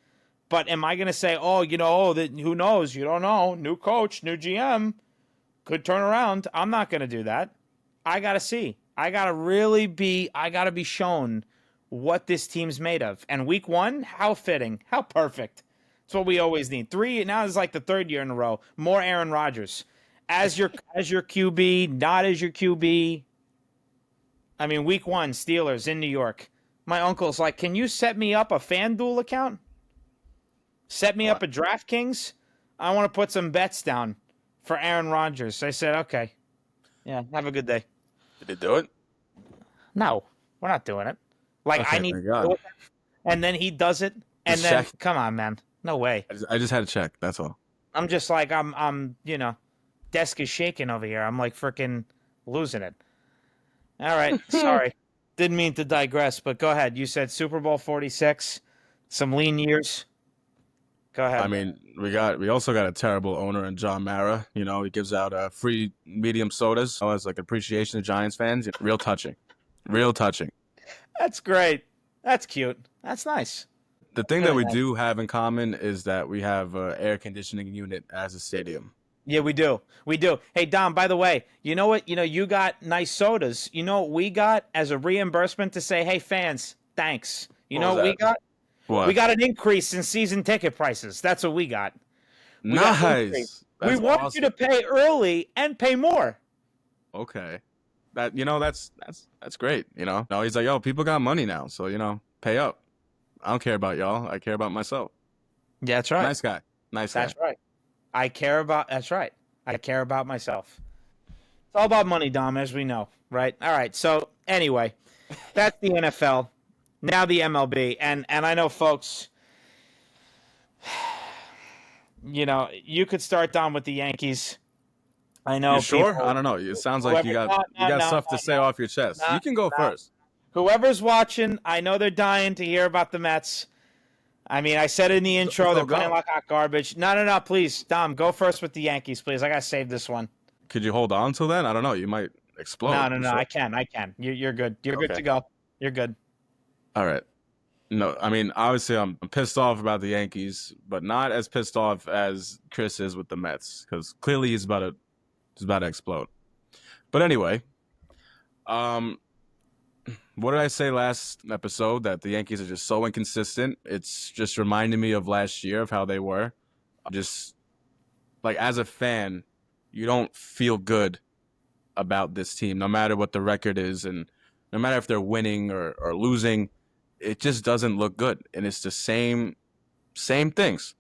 But am I going to say, oh, you know, who knows? You don't know. New coach, new GM. Could turn around. I'm not going to do that. I got to see. I got to be shown what this team's made of. And week 1, how fitting, how perfect. It's what we always need. Now is like the 3rd year in a row. More Aaron Rodgers. As your QB, not as your QB. I mean, week 1, Steelers in New York. My uncle's like, can you set me up a FanDuel account? Set me up a DraftKings? I want to put some bets down for Aaron Rodgers. I said, okay. Yeah, have a good day. Did they do it? No, we're not doing it. Like, Okay, I need thank to God. do it, and then he does it, and Just then, check. come on, man. No way. I just had to check. That's all. I'm just like, I'm, you know, desk is shaking over here. I'm like freaking losing it. All right, sorry. Didn't mean to digress, but go ahead. You said Super Bowl 46, some lean years. Go ahead. I mean, we also got a terrible owner in John Mara. You know, he gives out free medium sodas as like appreciation to Giants fans. Real touching. Real touching. That's great. That's cute. That's nice. The thing Really that we nice. do have in common is that we have an air conditioning unit as a stadium. Yeah, we do. We do. Hey, Dom, by the way, you know what? You know, you got nice sodas. You know what we got as a reimbursement to say, hey, fans, thanks. You know what we got? What? We got an increase in season ticket prices. That's what we got. We got an increase. Nice. We want you to pay early and pay more. Okay. That's great, you know. No, he's like, yo, people got money now, so pay up. I don't care about y'all. I care about myself. Yeah, that's right. Nice guy. That's right. That's right. I care about myself. It's all about money, Dom, as we know, right? All right. So anyway, that's the NFL. Now the MLB. And I know, folks, you know, you could start, Dom, with the Yankees. I know. You sure? People, I don't know. It sounds like you got stuff to say off your chest. You can go first. Whoever's watching, I know they're dying to hear about the Mets. I mean, I said it in the intro, they're playing like hot garbage. No, please, Dom, go first with the Yankees, please. I got to save this one. Could you hold on till then? I don't know. You might explode. No, I can. You're good. You're good to go. You're good. All right. No, I mean, obviously I'm pissed off about the Yankees, but not as pissed off as Chris is with the Mets, because clearly he's about to explode. But anyway, what did I say last episode? That the Yankees are just so inconsistent. It's just reminding me of last year, of how they were. Just like, as a fan, you don't feel good about this team, no matter what the record is, and no matter if they're winning or losing. It just doesn't look good, and it's the same things.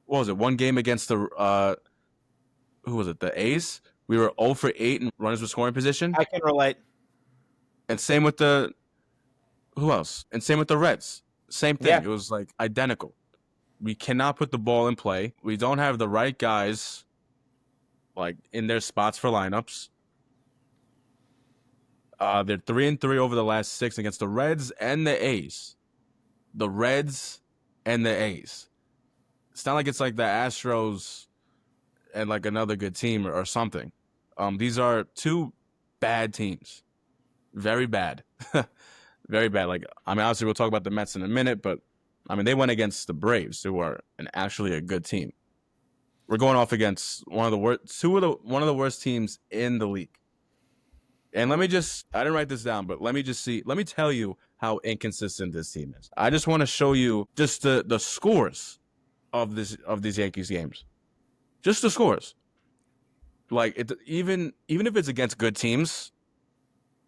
What was it? One game against the who was it? The A's. We were 0 for 8 in runners with scoring position. I can relate. And same with who else? And same with the Reds. Same thing. Yeah. It was like identical. We cannot put the ball in play. We don't have the right guys like in their spots for lineups. They're 3-3 over the last 6 against the Reds and the A's. The Reds and the A's. It's not like it's like the Astros and like another good team or something. These are 2 bad teams. Very bad. Very bad. Like, I mean, obviously we'll talk about the Mets in a minute, but I mean, they went against the Braves, who are actually a good team. We're going off against one of the worst teams in the league. And I didn't write this down, but let me tell you how inconsistent this team is. I just want to show you just the scores of these Yankees games. Just the scores. Like even if it's against good teams,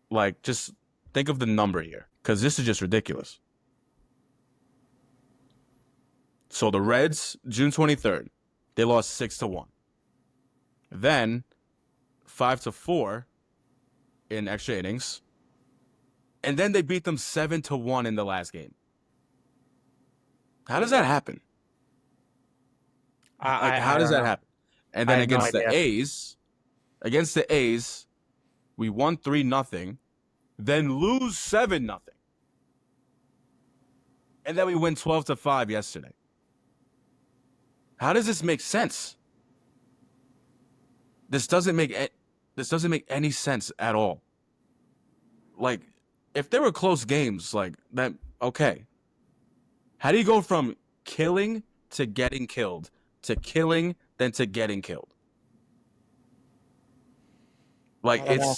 like just think of the number here, because this is just ridiculous. So the Reds, June 23rd, they lost 6-1. Then 5-4 in extra innings, and then they beat them 7-1 in the last game. How does that happen? Like, how I does don't that know. happen? And I then have no idea. Against the A's, we won 3-0, then lose 7-0. And then we win 12-5 yesterday. How does this make sense? This doesn't make any sense at all. Like, if there were close games like that, okay. How do you go from killing to getting killed to killing then to getting killed? Like, I don't know.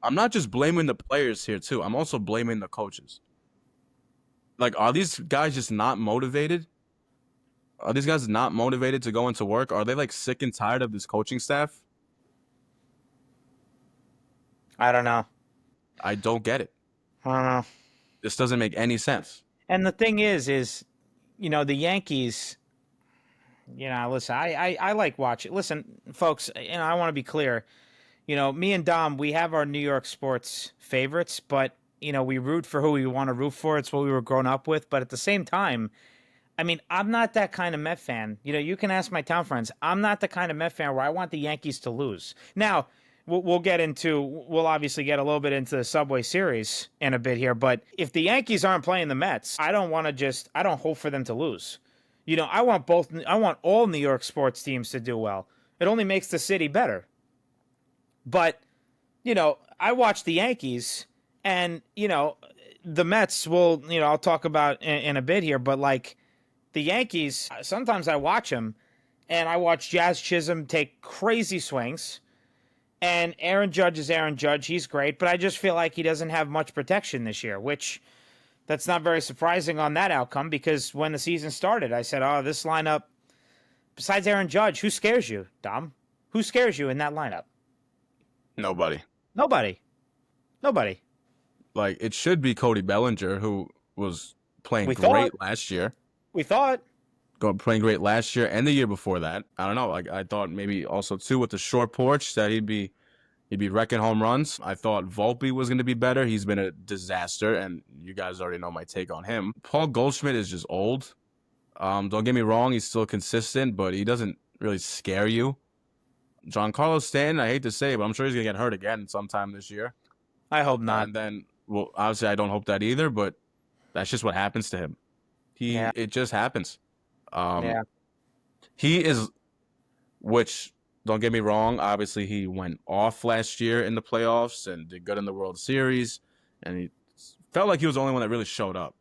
I'm not just blaming the players here too. I'm also blaming the coaches. Like, are these guys just not motivated? Are these guys not motivated to go into work? Are they like sick and tired of this coaching staff? I don't know. I don't get it. I don't know. This doesn't make any sense. And the thing is, the Yankees. Listen, I like watching. Listen, folks, I want to be clear. Me and Dom, we have our New York sports favorites, but we root for who we want to root for. It's what we were grown up with. But at the same time, I mean, I'm not that kind of Met fan. You can ask my town friends. I'm not the kind of Met fan where I want the Yankees to lose. Now, we'll obviously get a little bit into the Subway Series in a bit here, but if the Yankees aren't playing the Mets, I don't hope for them to lose. I want all New York sports teams to do well. It only makes the city better. But, I watch the Yankees and, the Mets I'll talk about in a bit here, but like the Yankees, sometimes I watch them and I watch Jazz Chisholm take crazy swings. And Aaron Judge is Aaron Judge. He's great, but I just feel like he doesn't have much protection this year, which that's not very surprising on that outcome because when the season started, I said, oh, this lineup, besides Aaron Judge, who scares you, Dom? Who scares you in that lineup? Nobody. Nobody. Like, it should be Cody Bellinger, who was playing We great thought. last year. We thought. Playing great last year and the year before that. I don't know. Like, I thought maybe also too with the short porch that he'd be wrecking home runs. I thought Volpe was going to be better. He's been a disaster, and you guys already know my take on him. Paul Goldschmidt is just old. Don't get me wrong, he's still consistent, but he doesn't really scare you. Giancarlo Stanton, I hate to say it, but I'm sure he's going to get hurt again sometime this year. I hope not. And then, well, obviously I don't hope that either, but that's just what happens to him. It just happens. He is, which, don't get me wrong, obviously he went off last year in the playoffs and did good in the World Series, and he felt like he was the only one that really showed up.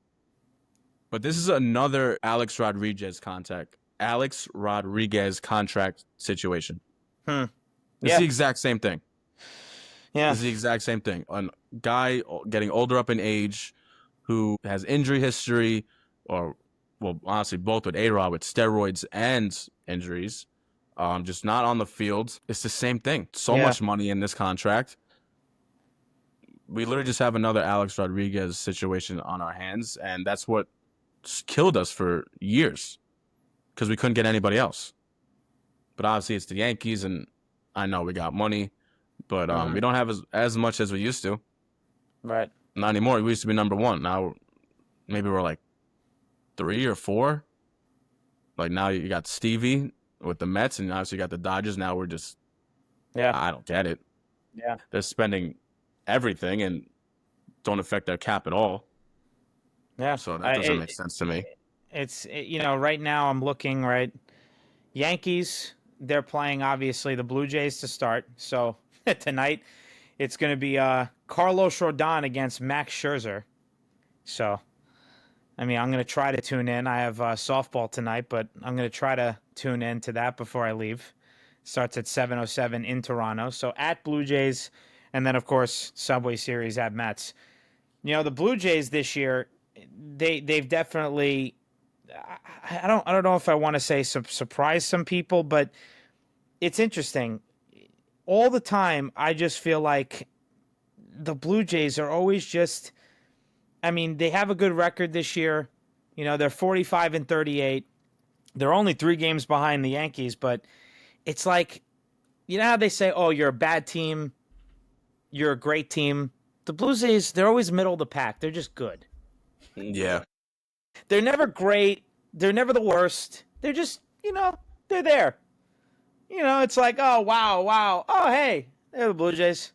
But this is another Alex Rodriguez contract situation. It's the exact same thing. Yeah. It's the exact same thing. A guy getting older up in age who has injury history, or, well, honestly, both with A-Rod, with steroids and injuries, just not on the field. It's the same thing. So much money in this contract. We literally just have another Alex Rodriguez situation on our hands, and that's what killed us for years because we couldn't get anybody else. But obviously, it's the Yankees, and I know we got money, but we don't have as much as we used to. Right. Not anymore. We used to be number one. Now, maybe we're like 3 or 4. Like, now you got Stevie with the Mets, and obviously you got the Dodgers. Now we're just, I don't get it. Yeah. They're spending everything and don't affect their cap at all. Yeah. So that doesn't make sense to me. It's, right now I'm looking, right, Yankees, they're playing, obviously, the Blue Jays to start. So tonight it's going to be Carlos Rodon against Max Scherzer. So, I mean, I'm going to try to tune in. I have softball tonight, but I'm going to try to tune in to that before I leave. Starts at 7:07 in Toronto. So at Blue Jays, and then, of course, Subway Series at Mets. The Blue Jays this year, they've definitely, I don't know if I want to say surprise some people, but it's interesting. all the time, I just feel like the Blue Jays are always just. I mean, they have a good record this year. You know, they're 45-38. They're only 3 games behind the Yankees, but it's like, you know how they say, "Oh, you're a bad team, you're a great team." The Blue Jays, they're always middle of the pack. They're just good. Yeah. They're never great. They're never the worst. They're just, they're there. It's like, oh, wow, wow. Oh, hey, they're the Blue Jays.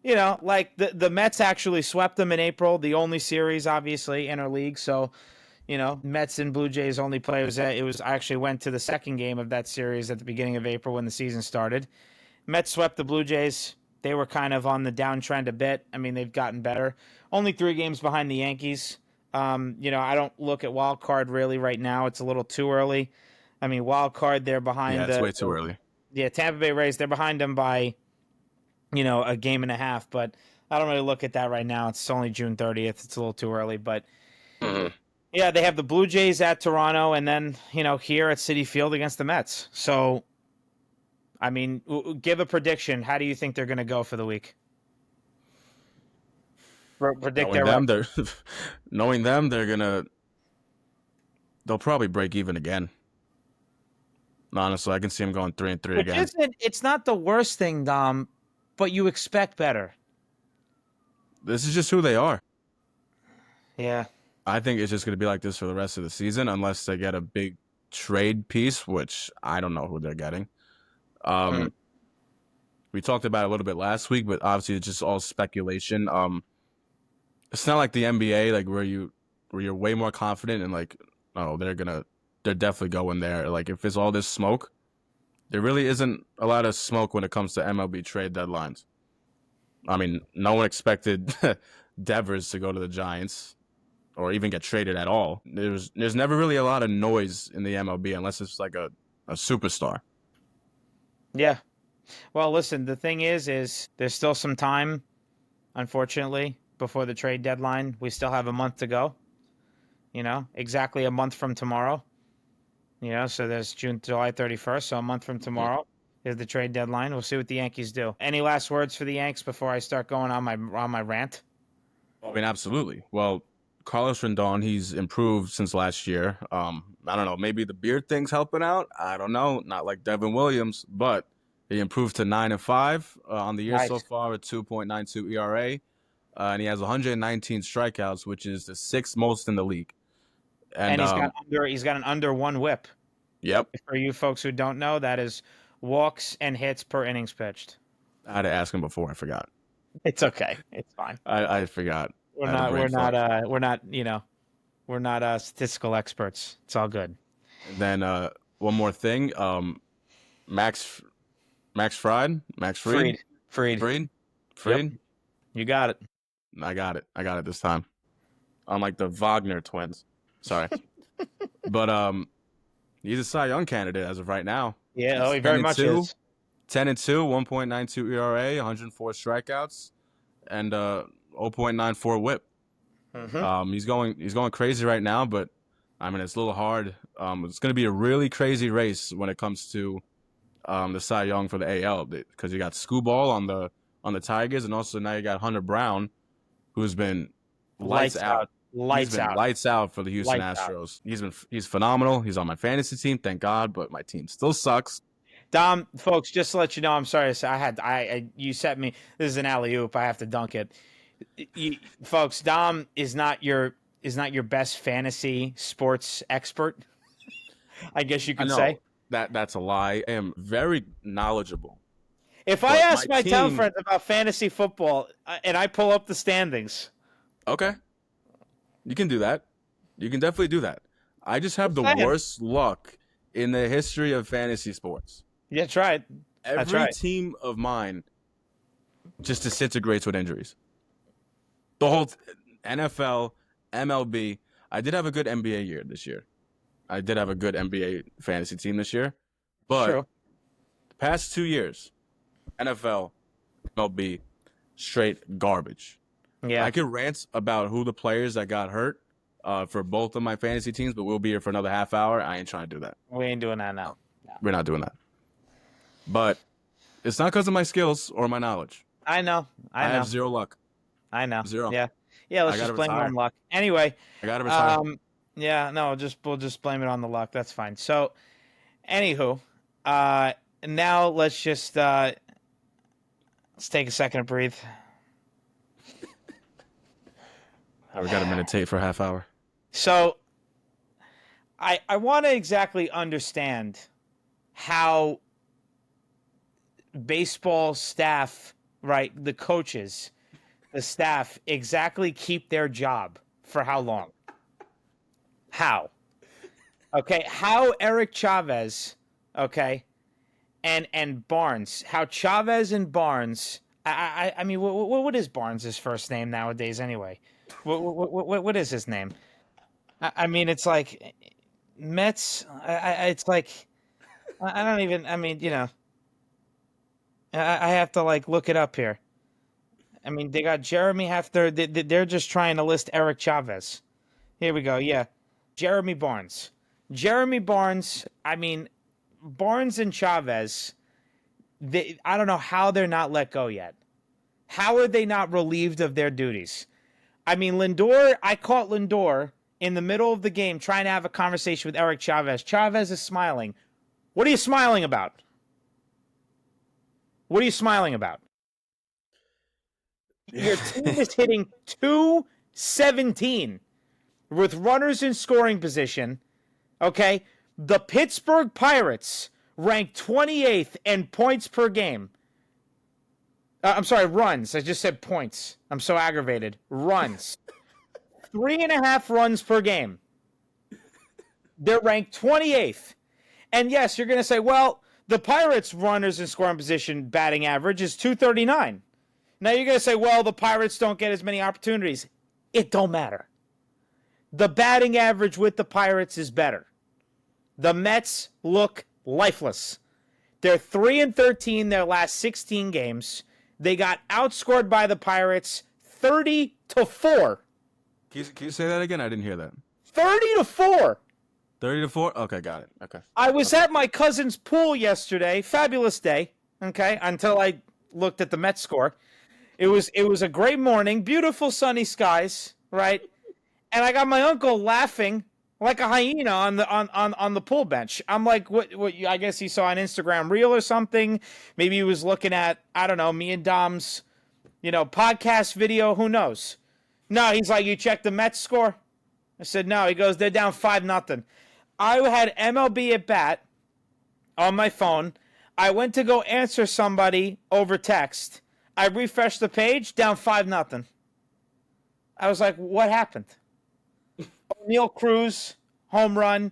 Like the Mets actually swept them in April, the only series, obviously, interleague. So, Mets and Blue Jays only players. I actually went to the second game of that series at the beginning of April when the season started. Mets swept the Blue Jays. They were kind of on the downtrend a bit. I mean, they've gotten better. Only 3 games behind the Yankees. I don't look at wild card really right now. It's a little too early. I mean, wild card, they're behind Yeah, it's way too early. Yeah, Tampa Bay Rays, they're behind them by, a game and a half. But I don't really look at that right now. It's only June 30th. It's a little too early. But, yeah, they have the Blue Jays at Toronto and then, here at Citi Field against the Mets. So, I mean, give a prediction. How do you think they're going to go for the week? Predict knowing them, they'll probably break even again. Honestly, I can see them going 3-3 again. It's not the worst thing, Dom, but you expect better. This is just who they are. Yeah. I think it's just going to be like this for the rest of the season unless they get a big trade piece, which I don't know who they're getting. We talked about it a little bit last week, but obviously it's just all speculation. It's not like the NBA, like where you're way more confident and like, oh, they're definitely going there. Like if it's all this smoke, there really isn't a lot of smoke when it comes to MLB trade deadlines. I mean, no one expected Devers to go to the Giants or even get traded at all. There's never really a lot of noise in the MLB unless it's like a superstar. Yeah. Well, listen, the thing is there's still some time, unfortunately, before the trade deadline. We still have a month to go. Exactly a month from tomorrow. So there's July 31st, so a month from tomorrow is the trade deadline. We'll see what the Yankees do. Any last words for the Yanks before I start going on my rant? I mean, absolutely. Well, Carlos Rendon, he's improved since last year. I don't know, maybe the beard thing's helping out. I don't know, not like Devin Williams, but he improved to 9-5 on the year so far with 2.92 ERA, and he has 119 strikeouts, which is the 6th most in the league. And he's got an under 1 WHIP. Yep. For you folks who don't know, that is walks and hits per innings pitched. I had to ask him before. I forgot. It's okay. It's fine. I forgot. We're not statistical experts. It's all good. And then one more thing. Max Fried. Yep. You got it. I got it this time. Unlike the Wagner twins. Sorry. But he's a Cy Young candidate as of right now. Yeah, he very much is. 10-2, 1.92 ERA, 104 strikeouts, and 0.94 WHIP. He's going crazy right now, but I mean it's a little hard. It's going to be a really crazy race when it comes to the Cy Young for the AL because you got Scooball on the Tigers, and also now you got Hunter Brown, who's been lights out. Lights out for the Houston Astros. He's phenomenal. He's on my fantasy team, thank God, but my team still sucks. Dom, folks, just to let you know, I'm sorry. You set me. This is an alley-oop. I have to dunk it. Folks, Dom is not your best fantasy sports expert. I guess you could say that's a lie. I am very knowledgeable. If I ask my town friends about fantasy football and I pull up the standings, okay. You can do that. You can definitely do that. I just have the worst luck in the history of fantasy sports. Yeah, that's right. Every team of mine just disintegrates with injuries. The whole NFL, MLB. I did have a good NBA year this year. I did have a good NBA fantasy team this year. But the past 2 years, NFL, MLB, straight garbage. Yeah, I could rant about who the players that got hurt for both of my fantasy teams, but we'll be here for another half hour. I ain't trying to do that. We ain't doing that now. No. We're not doing that. But It's not because of my skills or my knowledge. I know. I have zero luck. I know. Zero. Yeah. Yeah, let's I just gotta blame it retire. on luck. Anyway, I gotta retire. yeah, no, we'll just blame it on the luck. That's fine. So, anywho, now let's just let's take a second to breathe. We gotta meditate for a half hour. So, I want to exactly understand how baseball staff, right, the coaches, the staff exactly keep their job for how long? How? Okay, how Eric Chavez, okay, and Barnes, how Chavez and Barnes. I mean, what is Barnes' first name nowadays anyway? What is his name? I mean, it's like Mets. It's like I don't even. I mean, I have to like look it up here. I mean, they got Jeremy Hefner. They're just trying to list Eric Chavez. Here we go. Yeah, Jeremy Barnes. Jeremy Barnes. I mean, Barnes and Chavez. I don't know how they're not let go yet. How are they not relieved of their duties? I mean, Lindor. I caught Lindor in the middle of the game trying to have a conversation with Eric Chavez. Chavez is smiling. What are you smiling about? What are you smiling about? Your team is hitting 217 with runners in scoring position. Okay? The Pittsburgh Pirates ranked 28th in points per game. I'm sorry, runs. I just said points. I'm so aggravated. Runs. 3.5 runs per game. They're ranked 28th. And yes, you're going to say, well, the Pirates' runners in scoring position batting average is 239. Now you're going to say, well, the Pirates don't get as many opportunities. It don't matter. The batting average with the Pirates is better. The Mets look lifeless. They're 3-13 their last 16 games. They got outscored by the Pirates 30-4. Can you say that again? I didn't hear that. 30-4. 30-4? Okay, got it. Okay. I was at my cousin's pool yesterday. Fabulous day. Okay, until I looked at the Mets score. It was a great morning, beautiful sunny skies, right? And I got my uncle laughing like a hyena on the pool bench. I'm like, what? I guess he saw an Instagram reel or something. Maybe he was looking at, I don't know, me and Dom's, podcast video. Who knows? No, he's like, you checked the Mets score? I said no. He goes, they're down 5-0. I had MLB at bat on my phone. I went to go answer somebody over text. I refreshed the page, down 5-0. I was like, what happened? O'Neal Cruz, home run.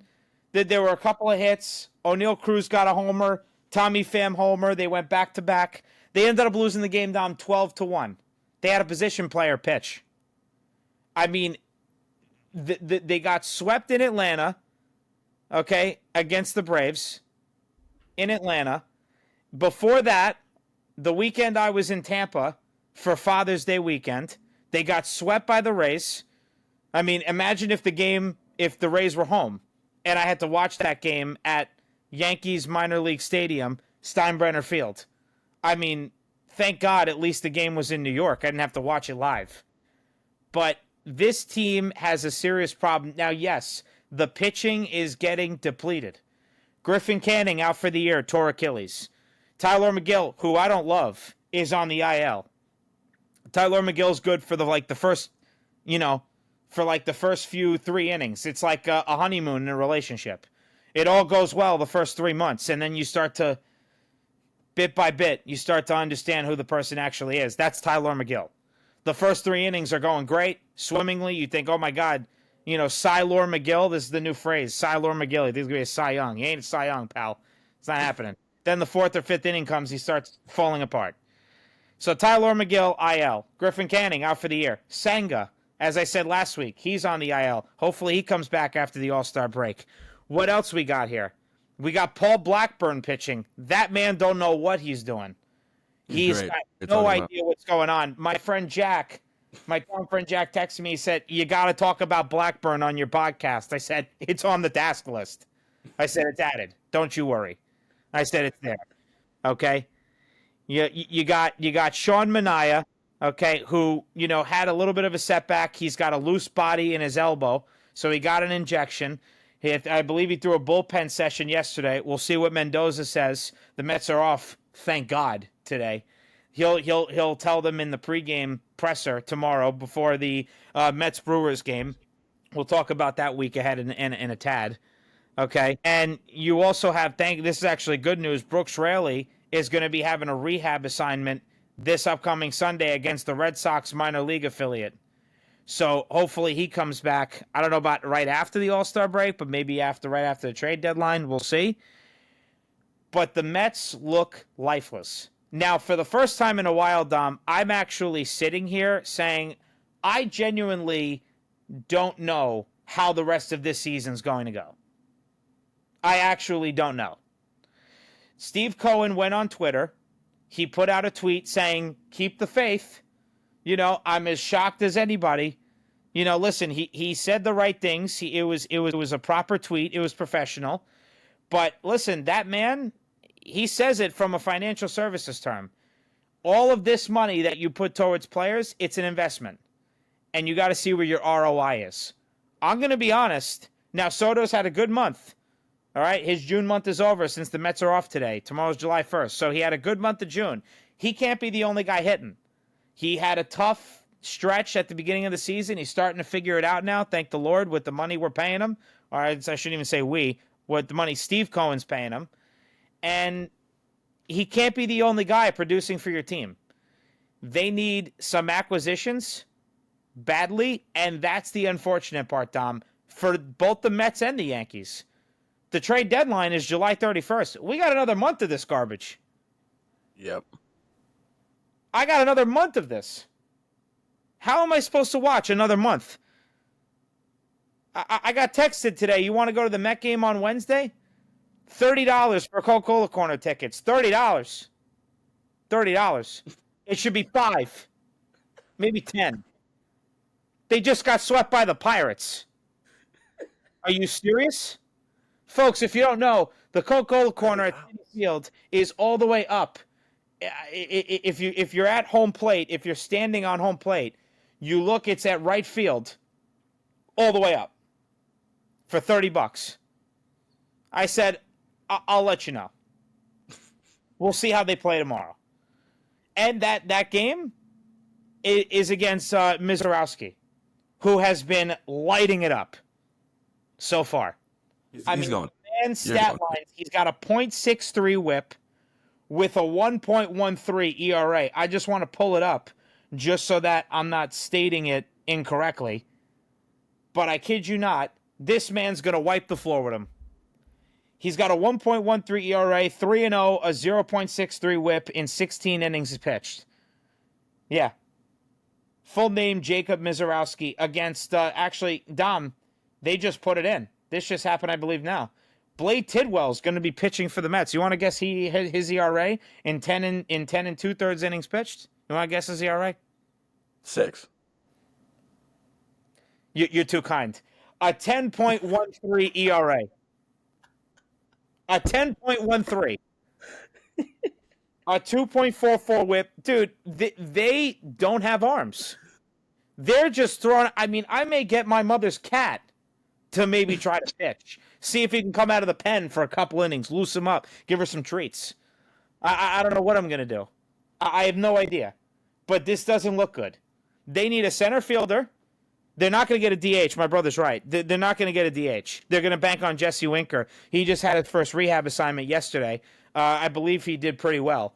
There were a couple of hits. O'Neal Cruz got a homer. Tommy Pham homer. They went back to back. They ended up losing the game down 12-1. They had a position player pitch. I mean, they got swept in Atlanta, okay, against the Braves in Atlanta. Before that, the weekend I was in Tampa for Father's Day weekend, they got swept by the Rays. I mean, imagine if the Rays were home and I had to watch that game at Yankees minor league stadium, Steinbrenner Field. I mean, thank God at least the game was in New York. I didn't have to watch it live. But this team has a serious problem. Now, yes, the pitching is getting depleted. Griffin Canning out for the year, tore Achilles. Tyler McGill, who I don't love, is on the IL. Tyler McGill's good for the first few 3 innings. It's like a honeymoon in a relationship. It all goes well the first 3 months, and then you start to, bit by bit, you start to understand who the person actually is. That's Tyler McGill. The first 3 innings are going great, swimmingly. You think, oh my God, Cy-Lor McGill. This is the new phrase, Cy-Lor McGill. He thinks he's going to be a Cy Young. He ain't a Cy Young, pal. It's not happening. Then the 4th or 5th inning comes, he starts falling apart. So Tyler McGill, IL. Griffin Canning, out for the year. Senga, as I said last week, he's on the IL. Hopefully he comes back after the All-Star break. What else we got here? We got Paul Blackburn pitching. That man don't know what he's doing. He's got no idea what's going on. My friend Jack, my town friend Jack texted me. He said, you got to talk about Blackburn on your podcast. I said, it's on the task list. I said, it's added. Don't you worry. I said, it's there. Okay? You got Sean Mania, okay, who had a little bit of a setback. He's got a loose body in his elbow, so he got an injection. I believe he threw a bullpen session yesterday. We'll see what Mendoza says. The Mets are off, thank God, today. He'll tell them in the pregame presser tomorrow before the Mets Brewers game. We'll talk about that week ahead in a tad. Okay. And you also have, this is actually good news, Brooks Raley is going to be having a rehab assignment this upcoming Sunday against the Red Sox minor league affiliate. So hopefully he comes back. I don't know about right after the All-Star break, but maybe right after the trade deadline. We'll see. But the Mets look lifeless. Now, for the first time in a while, Dom, I'm actually sitting here saying I genuinely don't know how the rest of this season's going to go. I actually don't know. Steve Cohen went on Twitter. He put out a tweet saying, keep the faith. I'm as shocked as anybody. Listen, he said the right things. It was a proper tweet. It was professional. But listen, that man, he says it from a financial services term. All of this money that you put towards players, it's an investment. And you got to see where your ROI is. I'm going to be honest. Now, Soto's had a good month. All right, his June month is over since the Mets are off today. Tomorrow's July 1st. So he had a good month of June. He can't be the only guy hitting. He had a tough stretch at the beginning of the season. He's starting to figure it out now, thank the Lord, with the money we're paying him. Or I shouldn't even say we, with the money Steve Cohen's paying him. And he can't be the only guy producing for your team. They need some acquisitions badly, and that's the unfortunate part, Dom, for both the Mets and the Yankees. The trade deadline is July 31st. We got another month of this garbage. Yep. I got another month of this. How am I supposed to watch another month? I got texted today. You want to go to the Met game on Wednesday? $30 for Coca-Cola Corner tickets. $30. $30. It should be $5. Maybe $10. They just got swept by the Pirates. Are you serious? Folks, if you don't know, the Coca-Cola Corner at Citi Field is all the way up. If you're at home plate, if you're standing on home plate, you look, it's at right field, all the way up for $30. I said, I'll let you know. We'll see how they play tomorrow. And that game is against Mizorowski, who has been lighting it up so far. He's The going. man's stat lines, he's got a .63 whip with a 1.13 ERA. I just want to pull it up just so that I'm not stating it incorrectly. But I kid you not, this man's going to wipe the floor with him. He's got a 1.13 ERA, 3-0, a 0.63 whip in 16 innings pitched. Yeah. Full name, Jacob Mizorowski against, actually, Dom, they just put it in. This just happened, I believe, now. Blade Tidwell's going to be pitching for the Mets. You want to guess his ERA in 10 and 2/3 innings pitched? You want to guess his ERA? 6. You're too kind. A 10.13 ERA. A 10.13. A 2.44 whip. Dude, they don't have arms. They're just throwing. I mean, I may get my mother's cat to maybe try to pitch. See if he can come out of the pen for a couple innings, loose him up, give her some treats. I don't know what I'm going to do. I have no idea. But this doesn't look good. They need a center fielder. They're not going to get a DH. My brother's right. They're not going to get a DH. They're going to bank on Jesse Winker. He just had his first rehab assignment yesterday. I believe he did pretty well.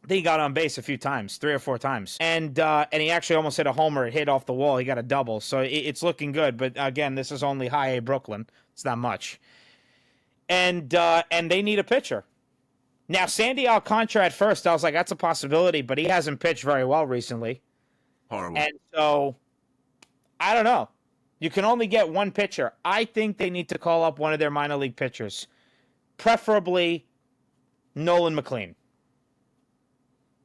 I think he got on base a few times, 3 or 4 times. And he actually almost hit a homer. It hit off the wall. He got a double. So it's looking good. But, again, this is only high A Brooklyn. It's not much. And they need a pitcher. Now, Sandy Alcantara at first, I was like, that's a possibility. But he hasn't pitched very well recently. Horrible. And so, I don't know. You can only get one pitcher. I think they need to call up one of their minor league pitchers. Preferably Nolan McLean.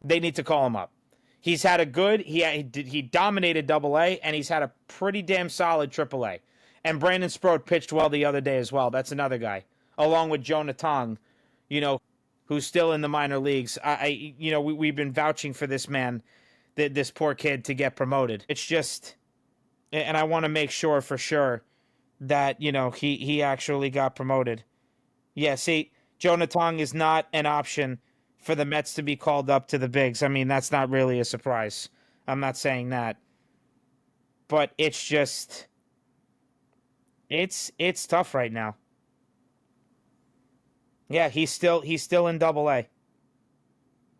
They need to call him up. He's had a good, he dominated Double-A, and he's had a pretty damn solid Triple-A. And Brandon Sproat pitched well the other day as well. That's another guy. Along with Jonah Tong, who's still in the minor leagues. We've been vouching for this man, this poor kid, to get promoted. It's just, and I want to make sure for sure that, he actually got promoted. Yeah, see, Jonah Tong is not an option for the Mets to be called up to the bigs. I mean, that's not really a surprise. I'm not saying that. But it's just, it's tough right now. Yeah, he's still in Double A.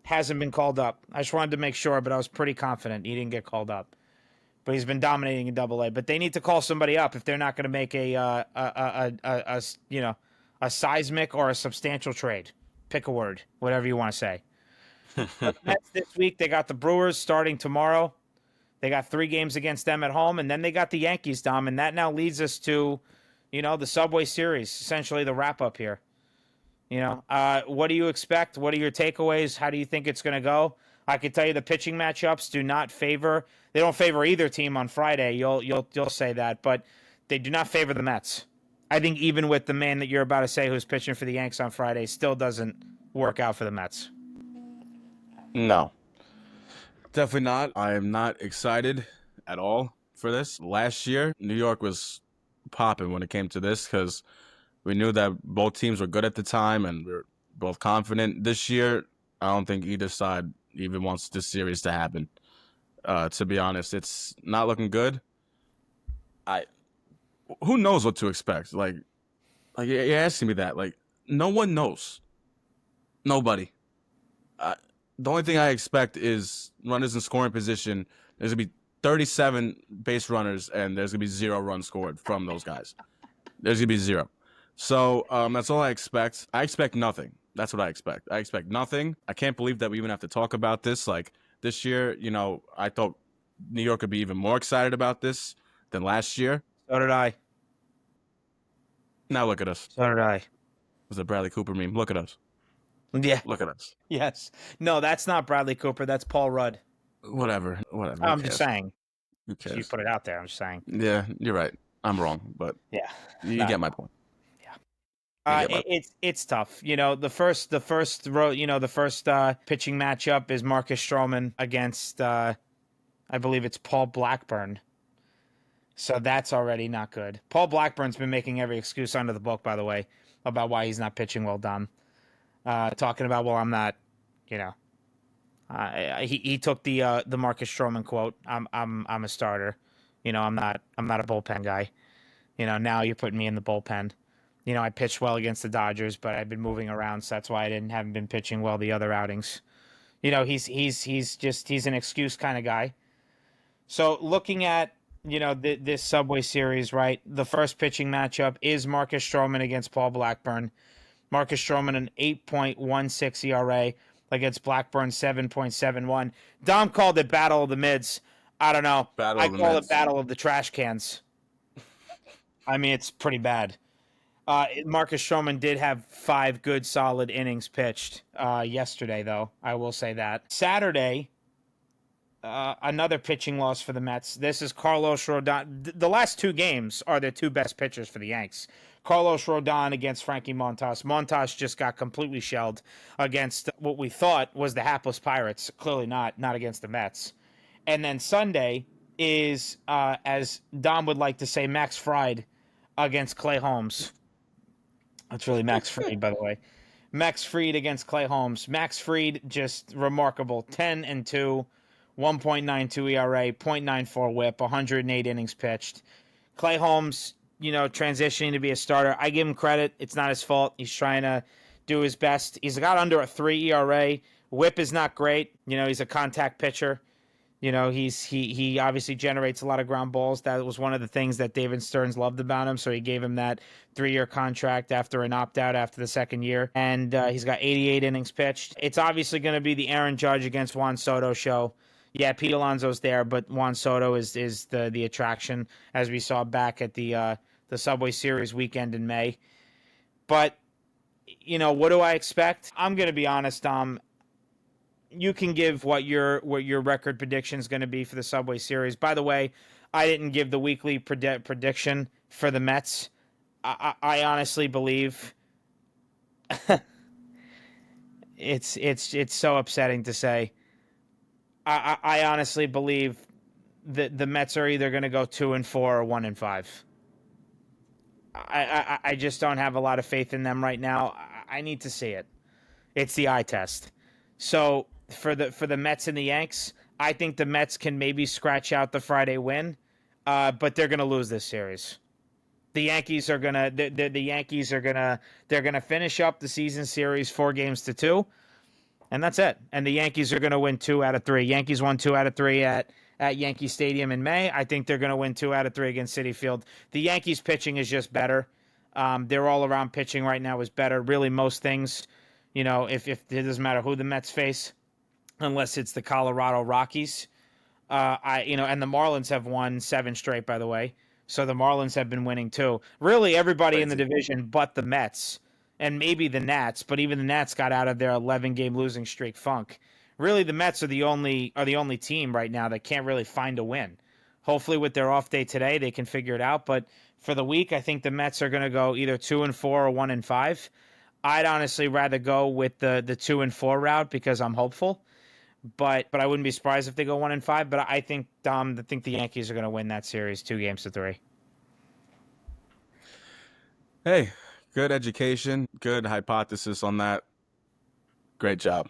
Hasn't been called up. I just wanted to make sure, but I was pretty confident he didn't get called up. But he's been dominating in Double A. But they need to call somebody up if they're not going to make a seismic or a substantial trade. Pick a word, whatever you want to say. But the Mets this week, they got the Brewers starting tomorrow. They got 3 games against them at home, and then they got the Yankees, Dom, and that now leads us to, the Subway Series, essentially the wrap-up here. What do you expect? What are your takeaways? How do you think it's going to go? I can tell you the pitching matchups they don't favor either team on Friday. You'll say that, but they do not favor the Mets. I think even with the man that you're about to say who's pitching for the Yanks on Friday, still doesn't work out for the Mets. No. Definitely not. I am not excited at all for this. Last year, New York was popping when it came to this because we knew that both teams were good at the time and we were both confident. This year, I don't think either side even wants this series to happen. To be honest, it's not looking good. Who knows what to expect? Like you're asking me that. Like, no one knows. Nobody. The only thing I expect is runners in scoring position. There's going to be 37 base runners, and there's going to be 0 runs scored from those guys. There's going to be 0. So that's all I expect. I expect nothing. That's what I expect. I expect nothing. I can't believe that we even have to talk about this. Like, this year, I thought New York would be even more excited about this than last year. So did I. Now look at us. So did I. It was a Bradley Cooper meme. Look at us. Yeah. Look at us. Yes. No, that's not Bradley Cooper. That's Paul Rudd. Whatever. I'm just saying. Who cares? You put it out there. I'm just saying. Yeah, you're right. I'm wrong, but yeah, you get my point. Yeah. It's tough. The first pitching matchup is Marcus Stroman against I believe it's Paul Blackburn. So that's already not good. Paul Blackburn's been making every excuse under the book, by the way, about why he's not pitching well done. Talking about, well, I'm not, he took the Marcus Stroman quote. I'm a starter. I'm not a bullpen guy. Now you're putting me in the bullpen. I pitched well against the Dodgers, but I've been moving around, so that's why I haven't been pitching well the other outings. He's an excuse kind of guy. So looking at this Subway Series, right? The first pitching matchup is Marcus Stroman against Paul Blackburn. Marcus Stroman an 8.16 ERA against Blackburn 7.71. Dom called it Battle of the Mids. I don't know. I call it Battle of the Trash Cans. I mean, it's pretty bad. Marcus Stroman did have 5 good, solid innings pitched yesterday, though. I will say that. Saturday, another pitching loss for the Mets. This is Carlos Rodon. The last 2 games are their 2 best pitchers for the Yanks. Carlos Rodon against Frankie Montas. Montas just got completely shelled against what we thought was the hapless Pirates. Clearly not against the Mets. And then Sunday is, as Dom would like to say, Max Fried against Clay Holmes. That's really Max Fried, by the way. Max Fried against Clay Holmes. Max Fried, just remarkable. 10-2, 1.92 ERA, 0.94 whip, 108 innings pitched. Clay Holmes, transitioning to be a starter. I give him credit. It's not his fault. He's trying to do his best. He's got under a 3 ERA. Whip is not great. He's a contact pitcher. He obviously generates a lot of ground balls. That was one of the things that David Stearns loved about him. So he gave him that 3-year contract after an opt-out after the second year. And he's got 88 innings pitched. It's obviously going to be the Aaron Judge against Juan Soto show. Yeah, Pete Alonso's there, but Juan Soto is the attraction, as we saw back at the Subway Series weekend in May. But, what do I expect? I'm going to be honest, Dom. You can give what your record prediction is going to be for the Subway Series. By the way, I didn't give the weekly prediction for the Mets. I honestly believe It's so upsetting to say. I honestly believe that the Mets are either going to go 2-4 or 1-5. I just don't have a lot of faith in them right now. I need to see it. It's the eye test. So for the Mets and the Yanks, I think the Mets can maybe scratch out the Friday win, but they're going to lose this series. The Yankees are gonna they're gonna finish up the season series 4-2, and that's it. And the Yankees are gonna win 2 out of 3. Yankees won 2 out of 3 at Yankee Stadium in May. I think they're gonna win 2 out of 3 against Citi Field. The Yankees pitching is just better. Their all around pitching right now is better. Really, most things, if it doesn't matter who the Mets face, unless it's the Colorado Rockies. And the Marlins have won 7 straight, by the way. So the Marlins have been winning too. Really, everybody in the division but the Mets and maybe the Nats, but even the Nats got out of their 11-game losing streak funk. Really, the Mets are the only team right now that can't really find a win. Hopefully, with their off day today, they can figure it out. But for the week, I think the Mets are going to go either 2-4 or 1-5. I'd honestly rather go with the 2-4 route because I'm hopeful. But I wouldn't be surprised if they go 1-5. But I think the Yankees are going to win that series 2-3. Hey, good education, good hypothesis on that. Great job.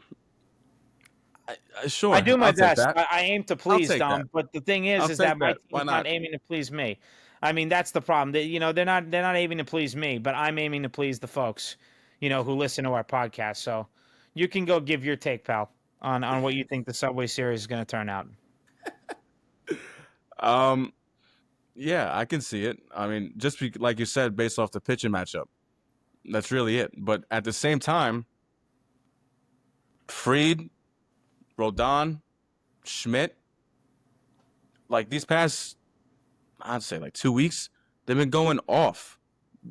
Sure, I do my I'll take best. that. I aim to please take Dom, that. but the thing is I'll that take my that. Why team's not? not aiming to please me. I mean, that's the problem. They're not aiming to please me, but I'm aiming to please the folks, who listen to our podcast. So you can go give your take, pal, on what you think the Subway Series is going to turn out. Yeah, I can see it. I mean, like you said, based off the pitching matchup, that's really it. But at the same time, Fried, Rodon, Schmidt, like these past, I'd say like 2 weeks, they've been going off.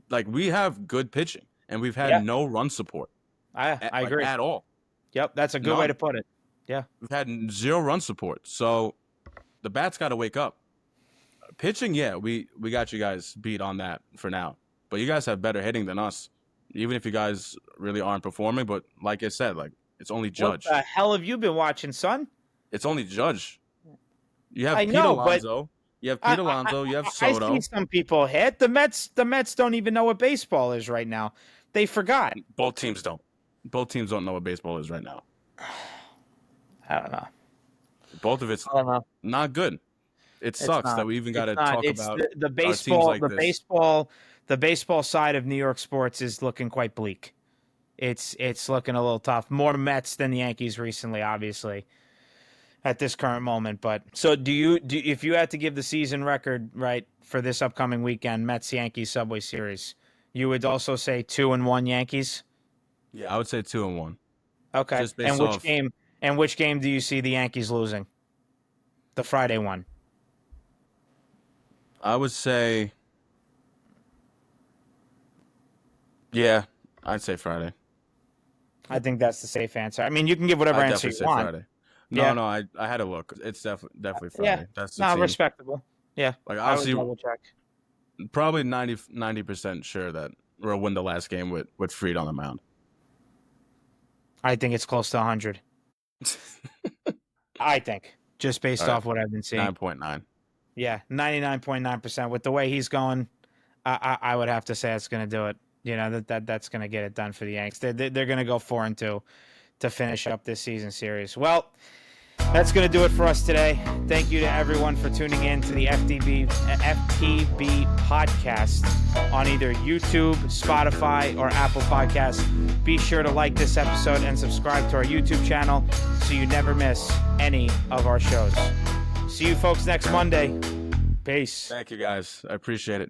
Like we have good pitching, and we've had no run support. I agree at all. Yep, that's a good way to put it. Yeah, we've had 0 run support. So the bats got to wake up. Pitching, yeah, we got you guys beat on that for now. But you guys have better hitting than us, even if you guys really aren't performing. But like I said, like it's only Judge. What the hell have you been watching, son? It's only Judge. You have Pete Alonso. You have Pete Alonso. You have Soto. I see some people hit. The Mets don't even know what baseball is right now. They forgot. Both teams don't. Both teams don't know what baseball is right now. I don't know. Both of it's not good. It sucks that we even got to talk about the baseball. Our teams like this. The baseball side of New York sports is looking quite bleak. It's looking a little tough. More Mets than the Yankees recently, obviously, at this current moment. But so if you had to give the season record right for this upcoming weekend, Mets Yankees Subway Series, you would also say 2-1 Yankees? Yeah, I would say 2-1. Okay. And which game do you see the Yankees losing? The Friday one. I would say, yeah, I'd say Friday. I think that's the safe answer. I mean, you can give whatever answer you want. Friday. No, I had to look. It's definitely Friday. Yeah, that's the team. Respectable. Yeah, like obviously, probably 90% sure that we'll win the last game with Fried on the mound. I think it's close to 100. I think, just based off what I've been seeing. 9.9. Yeah, 99.9%. With the way he's going, I would have to say it's going to do it. That's going to get it done for the Yanks. They're going to go 4-2 to finish up this season series. Well, that's going to do it for us today. Thank you to everyone for tuning in to the FTB podcast on either YouTube, Spotify, or Apple Podcasts. Be sure to like this episode and subscribe to our YouTube channel so you never miss any of our shows. See you folks next Monday. Peace. Thank you, guys. I appreciate it.